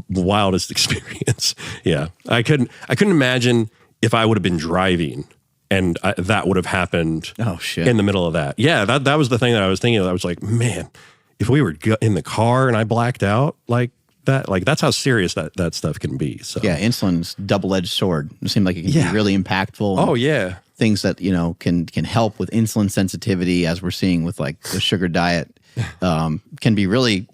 the wildest experience. Yeah, I couldn't imagine if I would have been driving and that would have happened. Oh shit! In the middle of that. Yeah, that was the thing that I was thinking of. I was like, man, if we were in the car and I blacked out like that, like that's how serious that stuff can be. So yeah, insulin's double-edged sword. It seems like it can be really impactful. Oh yeah. Things that, you know, can help with insulin sensitivity, as we're seeing with like the sugar diet, can be really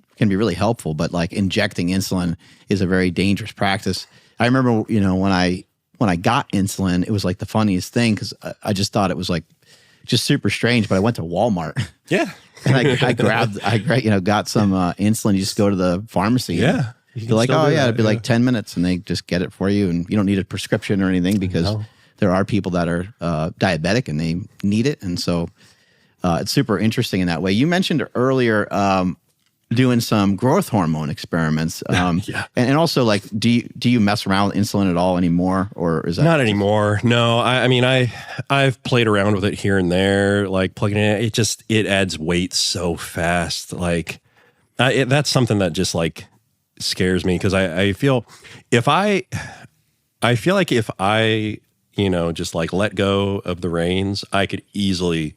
helpful. But like injecting insulin is a very dangerous practice. I remember, you know, when I got insulin, it was like the funniest thing because I just thought it was like just super strange. But I went to Walmart. Yeah. And I got some insulin. You just go to the pharmacy. Yeah. You're like, oh yeah, it'd be like 10 minutes, and they just get it for you, and you don't need a prescription or anything because there are people that are diabetic and they need it, and so it's super interesting in that way. You mentioned earlier doing some growth hormone experiments, and also like, do you mess around with insulin at all anymore, or is that not anymore? No, I mean I've played around with it here and there, like plugging it. It adds weight so fast. Like that's something that just like scares me because I feel like if I you know just like let go of the reins, I could easily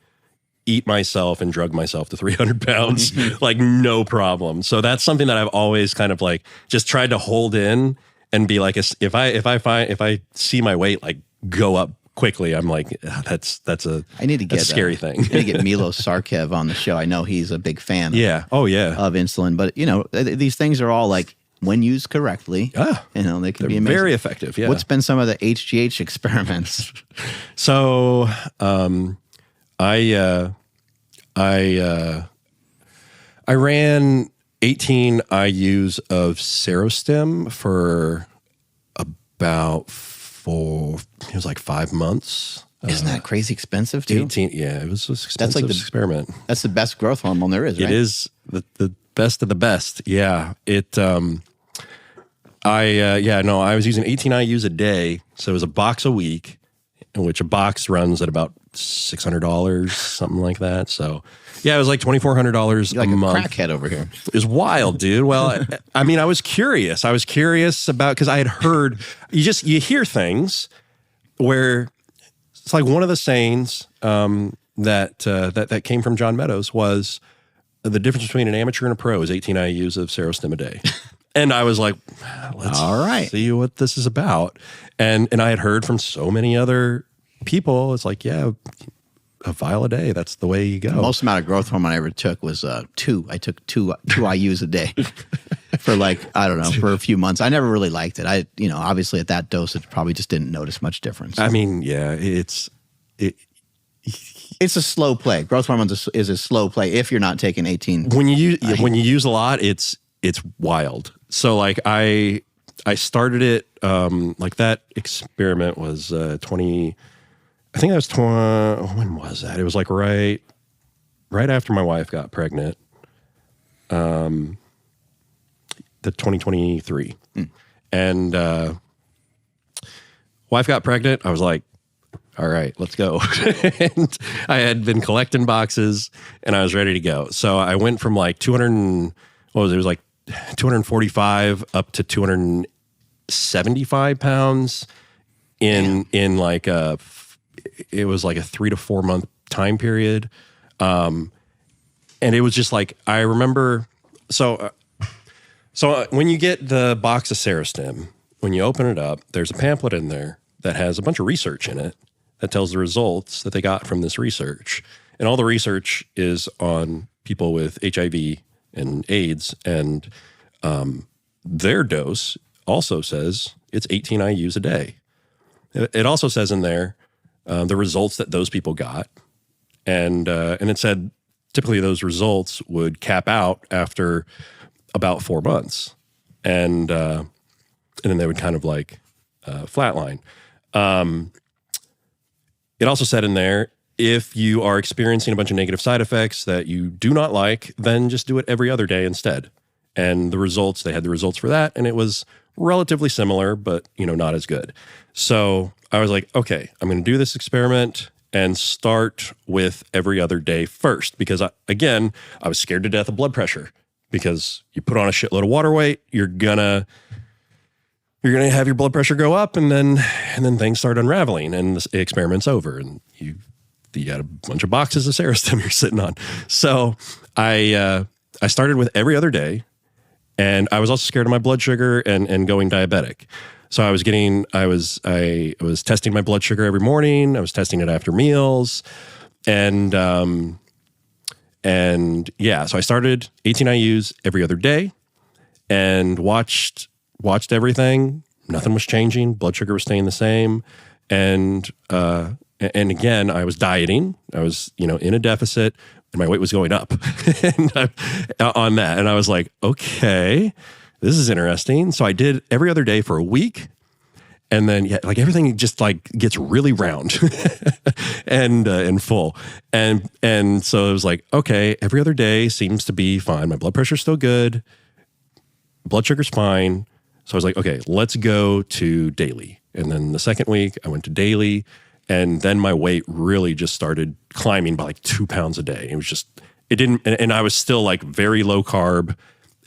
eat myself and drug myself to 300 pounds, like no problem. So that's something that I've always kind of like just tried to hold in and be like, if I see my weight like go up quickly, I'm like, that's a scary thing. I need to get Milos Sarkev on the show. I know he's a big fan. Of insulin, but you know these things are all like when used correctly, you know they can be amazing. Very effective. Yeah. What's been some of the HGH experiments? So I ran 18 IUs of Serostim for about 5 months. Isn't that crazy expensive too? 18, yeah, it was an expensive That's like the experiment. That's the best growth hormone there is, right? It is the best of the best. Yeah. I was using 18 IUs a day. So it was a box a week, in which a box runs at about $600, something like that. So yeah, it was like $2,400 You're like a month. A crackhead over here. It was wild, dude. Well, I mean, I was curious. About, because I had heard, you hear things where it's like one of the sayings that came from John Meadows was the difference between an amateur and a pro is 18 IUs of Serostim a day. And I was like, let's see what this is about. And I had heard from so many other people, it's like, yeah, a vial a day. That's the way you go. The most amount of growth hormone I ever took was 2. I took two IUs a day for like, I don't know, for a few months. I never really liked it. Obviously at that dosage, probably just didn't notice much difference. I mean, yeah, it's a slow play. Growth hormone is a slow play if you're not taking 18. When you use a lot, it's wild. So like I started it, like that experiment was 20, I think that was 20, when was that? It was like right after my wife got pregnant, the 2023. And wife got pregnant. I was like, all right, let's go. And I had been collecting boxes and I was ready to go. So I went from like 245 up to 275 pounds in like it was like a 3 to 4 month time period. And it was just like, I remember, so when you get the box of Serostim, when you open it up, there's a pamphlet in there that has a bunch of research in it that tells the results that they got from this research. And all the research is on people with HIV and AIDS, and their dose also says it's 18 IUs a day. It also says in there the results that those people got, and it said typically those results would cap out after about 4 months, and then they would kind of like flatline. It also said in there, if you are experiencing a bunch of negative side effects that you do not like, then just do it every other day instead. And the results, they had the results for that, and it was relatively similar, but not as good. So I was like, okay, I'm going to do this experiment. and start with every other day first, because I was scared to death of blood pressure, because you put on a shitload of water weight, you're gonna have your blood pressure go up, and then things start unraveling, and the experiment's over, and you got a bunch of boxes of Serostim you're sitting on. So I started with every other day, and I was also scared of my blood sugar and going diabetic. So I was testing my blood sugar every morning. I was testing it after meals, and so I started 18 IUs every other day, and watched everything. Nothing was changing. Blood sugar was staying the same, and again, I was dieting. I was in a deficit, and my weight was going up on that. And I was like, okay, this is interesting. So I did every other day for a week. And then everything just gets really round and full. And so it was like, okay, every other day seems to be fine. My blood pressure's still good. Blood sugar's fine. So I was like, okay, let's go to daily. And then the second week I went to daily, and then my weight really just started climbing by 2 pounds a day. And I was still very low carb.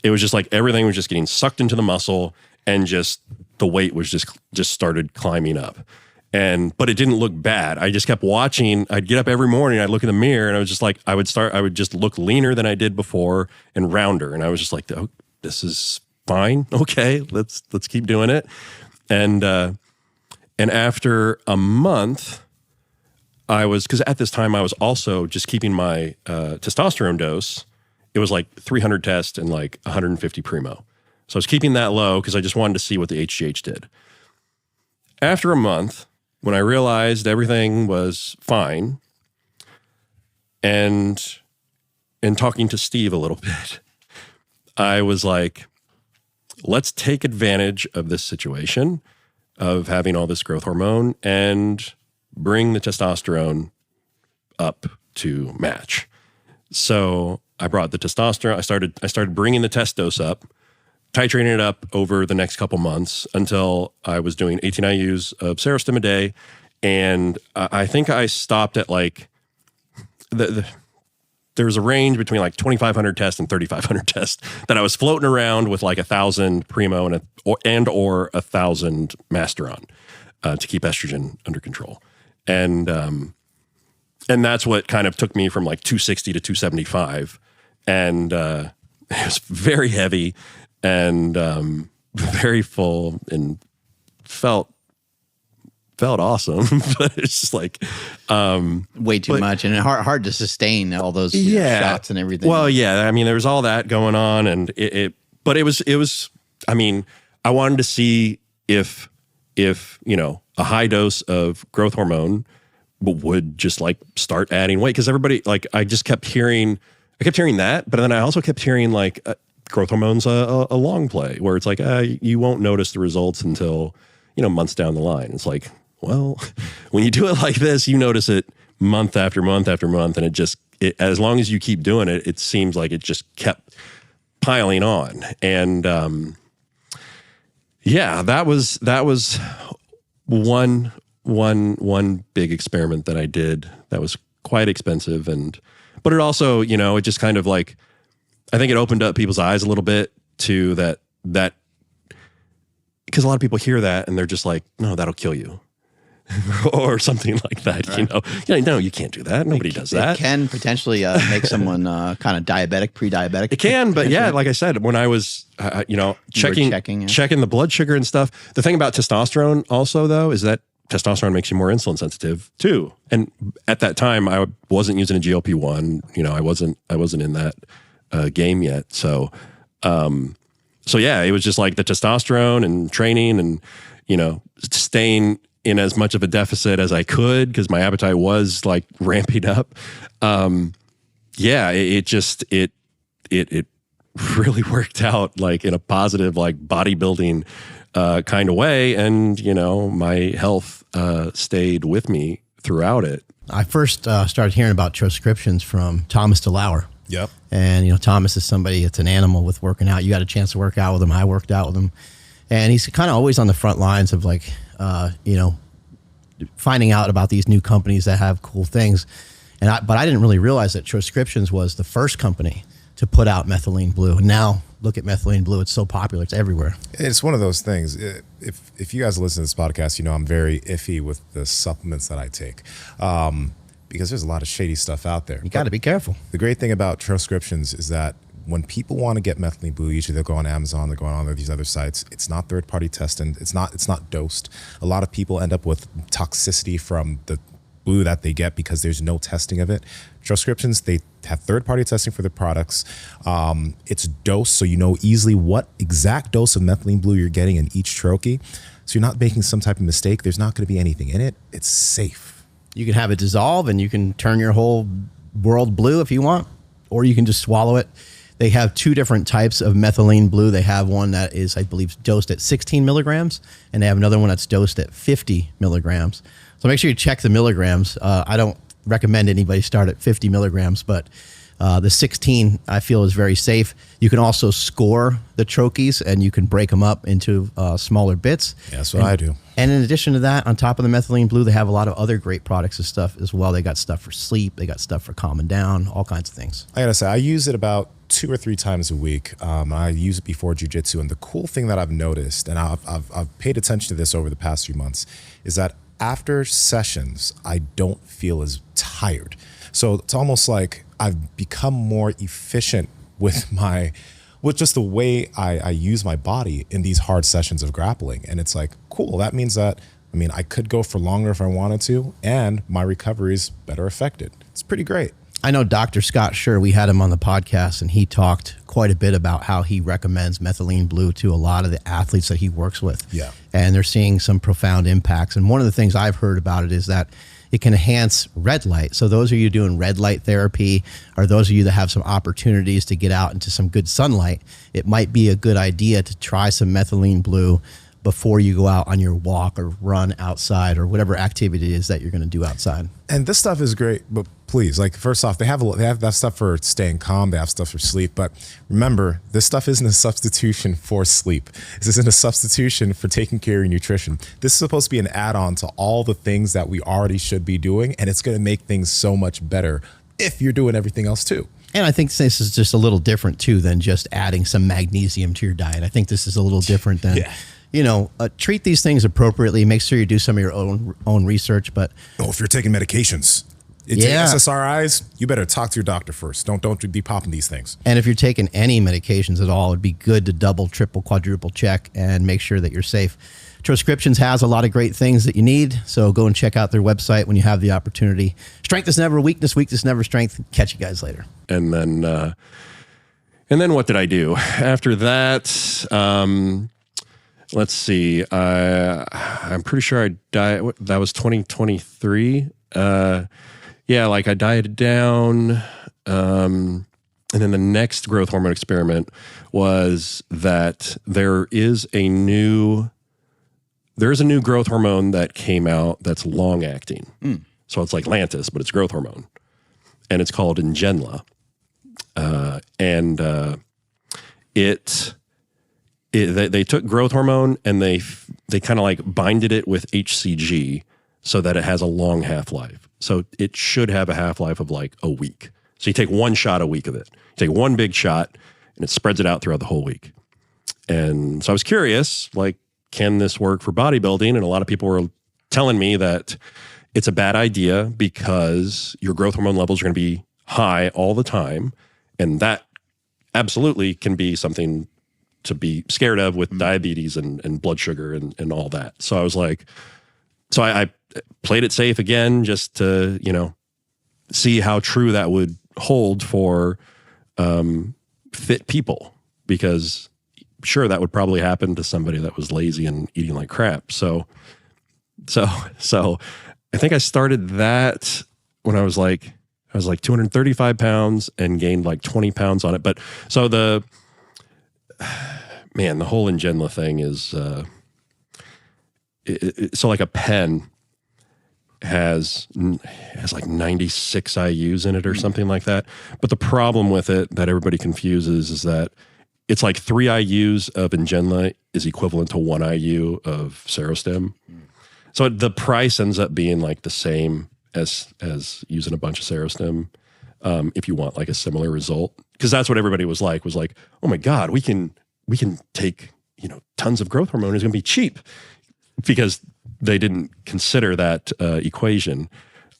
It was just everything was just getting sucked into the muscle, and just the weight was just started climbing up. But it didn't look bad. I just kept watching. I'd get up every morning, I'd look in the mirror, and I was just I would just look leaner than I did before and rounder. And I was just like, oh, this is fine. Okay, let's keep doing it. And after a month, because at this time I was also just keeping my testosterone dose. It was 300 test and 150 primo. So I was keeping that low because I just wanted to see what the HGH did. After a month, when I realized everything was fine, and talking to Steve a little bit, I was like, let's take advantage of this situation of having all this growth hormone and bring the testosterone up to match. So I brought the testosterone. I started bringing the test dose up, titrating it up over the next couple months until I was doing 18 IUs of Serostim a day. And I think I stopped at there's a range between 2,500 tests and 3,500 tests that I was floating around with 1,000 primo or 1,000 masteron to keep estrogen under control. And that's what kind of took me from 260 to 275. And it was very heavy and very full, and felt awesome. But it's just way too much, and hard to sustain all those shots and everything. Well, yeah, I mean, there was all that going on, and but it was. I mean, I wanted to see if a high dose of growth hormone would just start adding weight, because everybody I kept hearing that, but then I also kept hearing growth hormone's a long play, where it's you won't notice the results until months down the line. It's well, when you do it like this, you notice it month after month after month, and it as long as you keep doing it, it seems like it just kept piling on. And that was one big experiment that I did that was quite expensive, but it also, it just kind of I think it opened up people's eyes a little bit to that, because a lot of people hear that and they're just no, that'll kill you. Or something like that, right. No, you can't do that. Nobody does that. It can potentially make someone kind of diabetic, pre-diabetic. It can, but yeah, like I said, when I was, checking the blood sugar and stuff, the thing about testosterone also, though, is that testosterone makes you more insulin sensitive too. And at that time, I wasn't using a GLP-1. I wasn't in that game yet. So yeah, it was just the testosterone and training and, staying in as much of a deficit as I could, because my appetite was ramping up. It really worked out in a positive, bodybuilding kind of way. And, my health stayed with me throughout it. I first started hearing about transcriptions from Thomas DeLauer. Yep. And, Thomas is somebody that's an animal with working out. You got a chance to work out with him. I worked out with him. And he's kind of always on the front lines of finding out about these new companies that have cool things. But I didn't really realize that Transcriptions was the first company to put out methylene blue. And now look at methylene blue. It's so popular. It's everywhere. It's one of those things. If you guys listen to this podcast, you know I'm very iffy with the supplements that I take because there's a lot of shady stuff out there. You got to be careful. The great thing about Transcriptions is that when people want to get methylene blue, usually they'll go on Amazon, they're going on these other sites. It's not third-party tested. It's not dosed. A lot of people end up with toxicity from the blue that they get because there's no testing of it. Transcriptions, they have third-party testing for the products. It's dosed, so you know easily what exact dose of methylene blue you're getting in each troche. So you're not making some type of mistake. There's not going to be anything in it. It's safe. You can have it dissolve and you can turn your whole world blue if you want, or you can just swallow it. They have two different types of methylene blue. They have one that is, I believe, dosed at 16 milligrams, and they have another one that's dosed at 50 milligrams. So make sure you check the milligrams. I don't recommend anybody start at 50 milligrams, but the 16 I feel is very safe. You can also score the troches, and you can break them up into smaller bits. Yeah, that's what I do. And in addition to that, on top of the methylene blue, they have a lot of other great products and stuff as well. They got stuff for sleep. They got stuff for calming down, all kinds of things. I gotta say, I use it about 2 or 3 times a week. I use it before jiu-jitsu, and the cool thing that I've noticed, and I've paid attention to this over the past few months, is that after sessions, I don't feel as tired. So it's almost like I've become more efficient with just the way I use my body in these hard sessions of grappling. And it's like, cool, that means that, I could go for longer if I wanted to, and my recovery is better affected. It's pretty great. I know Dr. Scott Schur, we had him on the podcast, and he talked quite a bit about how he recommends methylene blue to a lot of the athletes that he works with. Yeah. And they're seeing some profound impacts. And one of the things I've heard about it is that it can enhance red light. So those of you doing red light therapy, or those of you that have some opportunities to get out into some good sunlight, it might be a good idea to try some methylene blue before you go out on your walk or run outside or whatever activity it is that you're going to do outside. And this stuff is great, but please, first off, they have that stuff for staying calm. They have stuff for sleep. But remember, this stuff isn't a substitution for sleep. This isn't a substitution for taking care of your nutrition. This is supposed to be an add-on to all the things that we already should be doing, and it's going to make things so much better if you're doing everything else too. And I think this is just a little different too than just adding some magnesium to your diet. I think this is a little different than... Yeah. Treat these things appropriately. Make sure you do some of your own research. But if you're taking medications, SSRIs, you better talk to your doctor first. Don't be popping these things. And if you're taking any medications at all, it'd be good to double, triple, quadruple check and make sure that you're safe. Transcriptions has a lot of great things that you need, so go and check out their website when you have the opportunity. Strength is never weakness, weakness never strength. Catch you guys later. And then what did I do after that? Let's see. I'm pretty sure I died. That was 2023. I dieted down. And then the next growth hormone experiment was that there is a new growth hormone that came out that's long acting. So it's like Lantus, but it's growth hormone, and it's called Ngenla. They took growth hormone and they kind of like binded it with HCG so that it has a long half-life. So it should have a half-life of like a week. So you take one shot a week of it. You take one big shot and it spreads it out throughout the whole week. And so I was curious, can this work for bodybuilding? And a lot of people were telling me that it's a bad idea because your growth hormone levels are going to be high all the time. And that absolutely can be something to be scared of with diabetes and blood sugar and all that. So I was like, I played it safe again, just to, see how true that would hold for fit people, because sure, that would probably happen to somebody that was lazy and eating like crap. So I think I started that when I was like 235 pounds and gained like 20 pounds on it. But so the whole Ngenla thing is, so like a pen has like 96 IUs in it or something like that. But the problem with it that everybody confuses is that it's like 3 IUs of Ngenla is equivalent to 1 IU of Serostim. So the price ends up being like the same as using a bunch of Serostim, if you want like a similar result. Because that's what everybody was like, oh my God, we can take, tons of growth hormone is going to be cheap, because they didn't consider that equation.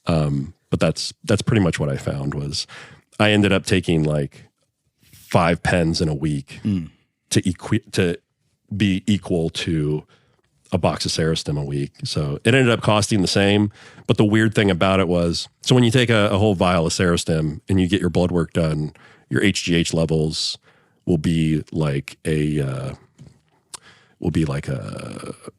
But that's pretty much what I found. Was I ended up taking like 5 pens in a week to be equal to a box of Serostim a week. So it ended up costing the same. But the weird thing about it was, so when you take a whole vial of Serostim and you get your blood work done, your HGH levels will be like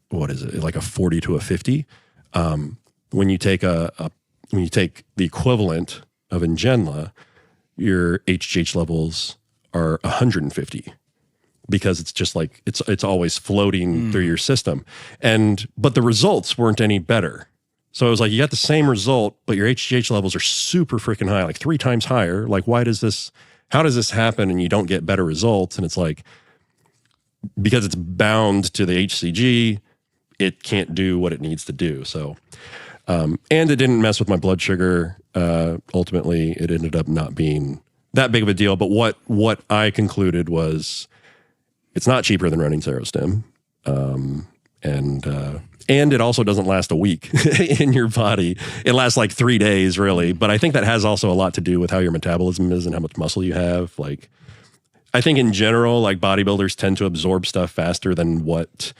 what is it? Like a 40 to a 50. When you take when you take the equivalent of Ngenla, your HGH levels are 150, because it's just like it's always floating through your system. But the results weren't any better. So it was like you got the same result, but your HGH levels are super freaking high, like 3 times higher. Like, how does this happen and you don't get better results? And it's like, because it's bound to the HCG, it can't do what it needs to do. So, and it didn't mess with my blood sugar. Ultimately, it ended up not being that big of a deal. But what I concluded was, it's not cheaper than running Serostim. And it also doesn't last a week in your body. It lasts like 3 days, really. But I think that has also a lot to do with how your metabolism is and how much muscle you have. Like, I think in general, like bodybuilders tend to absorb stuff faster than what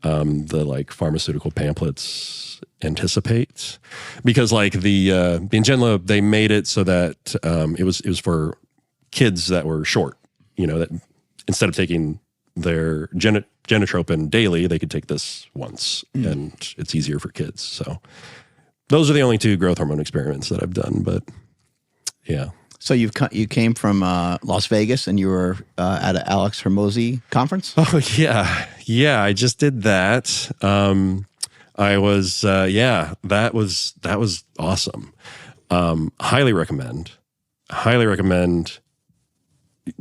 the like pharmaceutical pamphlets anticipate. Because like the Ngenla, they made it so that it was for kids that were short. That instead of taking their genotropin daily, they could take this once, and it's easier for kids. So those are the only 2 growth hormone experiments that I've done. But yeah. So you came from Las Vegas, and you were at an Alex Hormozi conference? Oh yeah. I just did that. I was that was awesome. Highly recommend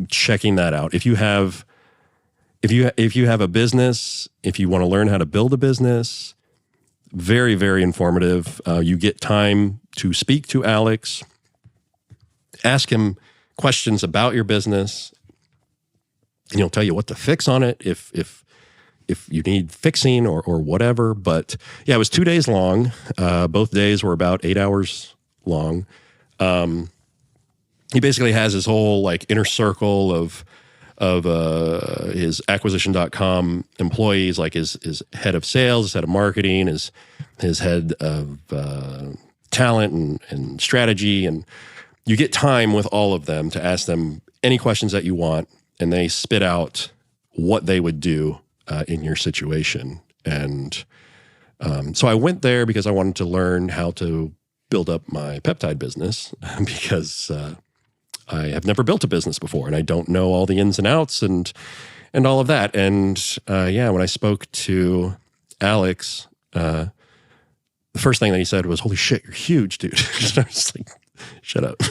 checking that out. If you have a business, if you want to learn how to build a business, very, very informative. You get time to speak to Alex, ask him questions about your business, and he'll tell you what to fix on it if you need fixing or whatever. But yeah, it was 2 days long. Both days were about 8 hours long. He basically has his whole like inner circle of his acquisition.com employees, like his head of sales, his head of marketing, his head of talent and strategy. And you get time with all of them to ask them any questions that you want, and they spit out what they would do in your situation. And so I went there because I wanted to learn how to build up my peptide business, because I have never built a business before, and I don't know all the ins and outs and all of that. And when I spoke to Alex, the first thing that he said was, "Holy shit, you're huge, dude." I was like, "Shut up."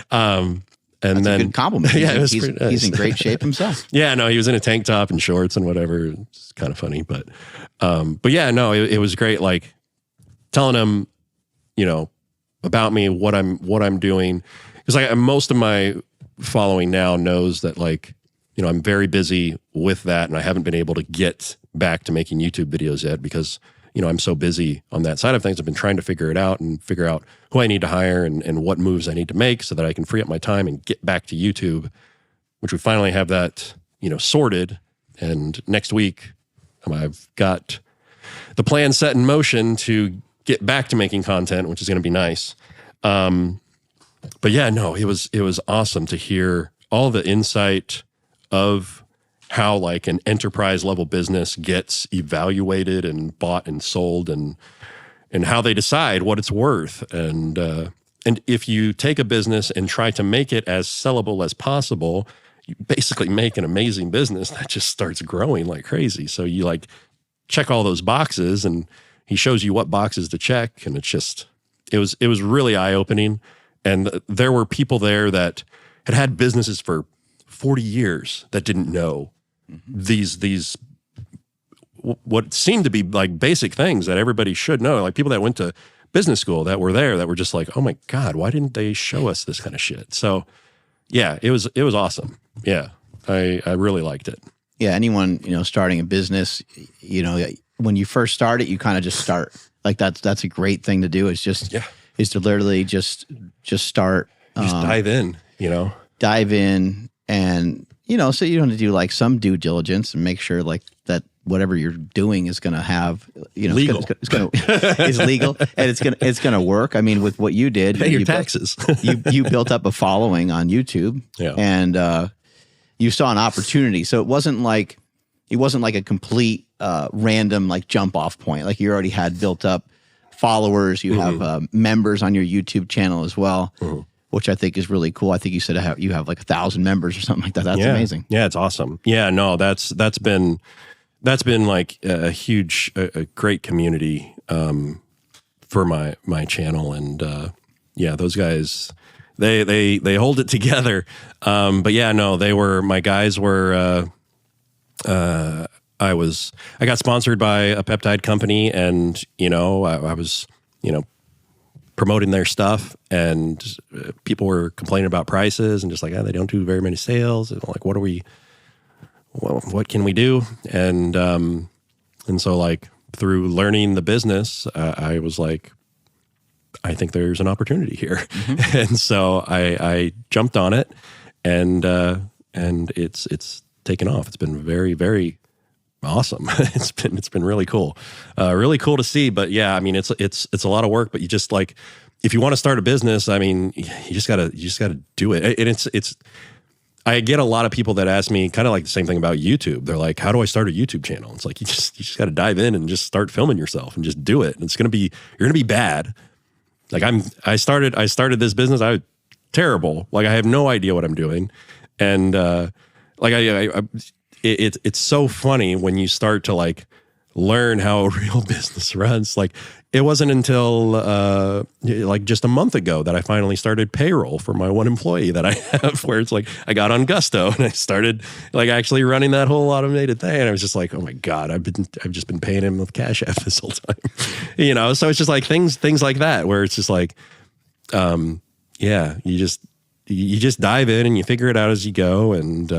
And That's then a good compliment. Yeah, He's in great shape himself. Yeah, no, he was in a tank top and shorts and whatever. It's kind of funny, but yeah, no, it was great. Like telling him, about me, what I'm doing. Because most of my following now knows that, like, I'm very busy with that, and I haven't been able to get back to making YouTube videos yet because, I'm so busy on that side of things. I've been trying to figure it out and figure out who I need to hire and what moves I need to make so that I can free up my time and get back to YouTube, which we finally have that, sorted. And next week, I've got the plan set in motion to get back to making content, which is going to be nice. But yeah, no, it was awesome to hear all the insight of how like an enterprise level business gets evaluated and bought and sold, and how they decide what it's worth. And if you take a business and try to make it as sellable as possible, you basically make an amazing business that just starts growing like crazy. So you like check all those boxes, and he shows you what boxes to check. And it was really eye-opening. And there were people there that had businesses for 40 years that didn't know these what seemed to be like basic things that everybody should know, like people that went to business school that were there that were just like, oh my God, why didn't they show us this kind of shit? So yeah, it was awesome. Yeah. I really liked it. Yeah. Anyone, starting a business, when you first start it, you kind of just start. Like that's a great thing to do is to literally just start. Just dive in, Dive in and, so you don't have to do like some due diligence and make sure like that whatever you're doing is going to have, legal. It's legal and it's going to work. I mean, with what you did, pay your taxes. you built up a following on YouTube and you saw an opportunity. So it wasn't like a complete random like jump off point. Like you already had built up followers. You have members on your YouTube channel as well. Which I think is really cool. I think you said you have like 1,000 members or something like that. That's amazing. Yeah, it's awesome. Yeah, no, that's been like a huge, a great community for my channel, and those guys, they hold it together. But yeah, no, my guys were. I got sponsored by a peptide company, and I was promoting their stuff, and people were complaining about prices and just like, they don't do very many sales. And like, what can we do? And so like through learning the business, I was like, I think there's an opportunity here. And so I jumped on it, and it's taken off. It's been very, very awesome. It's been really cool. Really cool to see. But yeah, I mean, it's a lot of work, but you just like, if you want to start a business, I mean, you just gotta do it. And I get a lot of people that ask me kind of like the same thing about YouTube. They're like, how do I start a YouTube channel? It's like, you just got to dive in and just start filming yourself and just do it. And you're going to be bad. Like I started this business. I was terrible. Like I have no idea what I'm doing. And it's so funny when you start to like learn how a real business runs. Like it wasn't until like just a month ago that I finally started payroll for my one employee that I have, where it's like I got on Gusto and I started like actually running that whole automated thing. And I was just like, oh my God, I've just been paying him with Cash App this whole time. So it's just like things like that, where it's just like, you just dive in and you figure it out as you go, and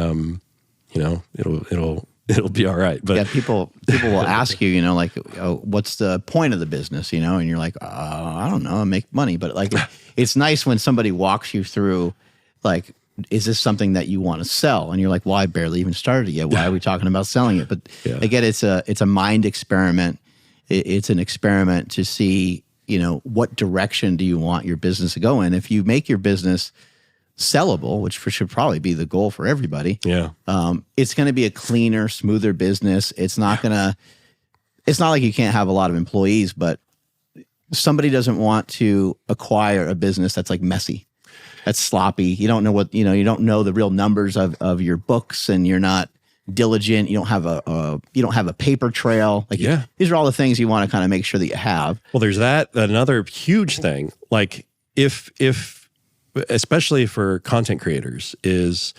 it'll be all right. But yeah, people will ask you, like, oh, what's the point of the business, and you're like, I don't know, I make money. But like, it's nice when somebody walks you through, like, is this something that you want to sell? And you're like, well, I barely even started it yet. Why are we talking about selling it? But again, it's a mind experiment. It's an experiment to see, what direction do you want your business to go in? If you make your business sellable, which should probably be the goal for everybody. Yeah. It's going to be a cleaner, smoother business. It's not like you can't have a lot of employees, but somebody doesn't want to acquire a business that's like messy, that's sloppy. You don't know you don't know the real numbers of your books, and you're not diligent. You don't have a paper trail. Like these are all the things you want to kind of make sure that you have. Well, there's that. Another huge thing, like if especially for content creators, is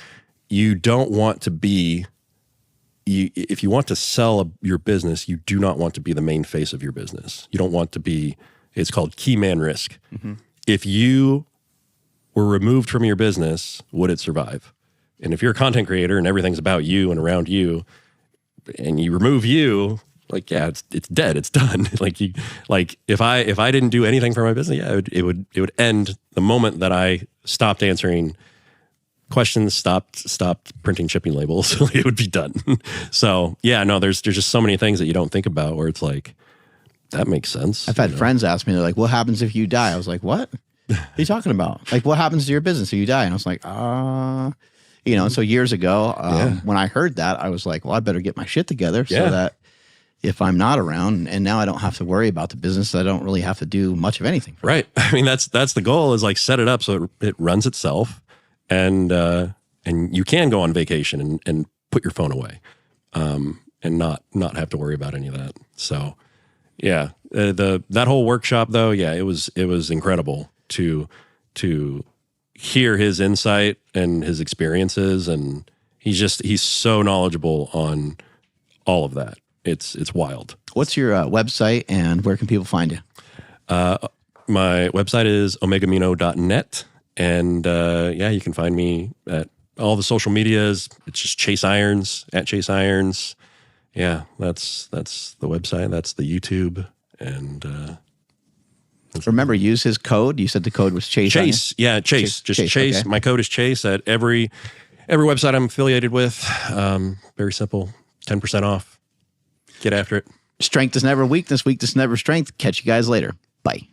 you don't want to be, if you want to sell your business, you do not want to be the main face of your business. You don't want to be, it's called key man risk. If you were removed from your business, would it survive? And if you're a content creator and everything's about you and around you, and you remove you, like, it's dead. It's done. If I didn't do anything for my business, it would end the moment that I stopped answering questions, stopped printing shipping labels. It would be done. So there's just so many things that you don't think about where it's like, that makes sense. I've had friends ask me, they're like, what happens if you die? I was like, what? What are you talking about? Like, what happens to your business if you die? And I was like, and so years ago, when I heard that, I was like, well, I better get my shit together so that if I'm not around, and now I don't have to worry about the business, I don't really have to do much of anything. Right. I mean, that's the goal, is like set it up so it runs itself, and you can go on vacation and put your phone away, and not have to worry about any of that. So yeah, that whole workshop though, it was incredible to hear his insight and his experiences, and he's so knowledgeable on all of that. it's wild. What's your website and where can people find you? My website is omegamino.net. And yeah, you can find me at all the social medias. It's just Chase Irons, at Chase Irons. Yeah, that's the website. That's the YouTube. And remember, use his code. You said the code was Chase. Chase. Yeah, Chase. Just Chase. Okay. My code is Chase at every website I'm affiliated with. Very simple. 10% off. Get after it. Strength is never weakness. Weakness never strength. Catch you guys later. Bye.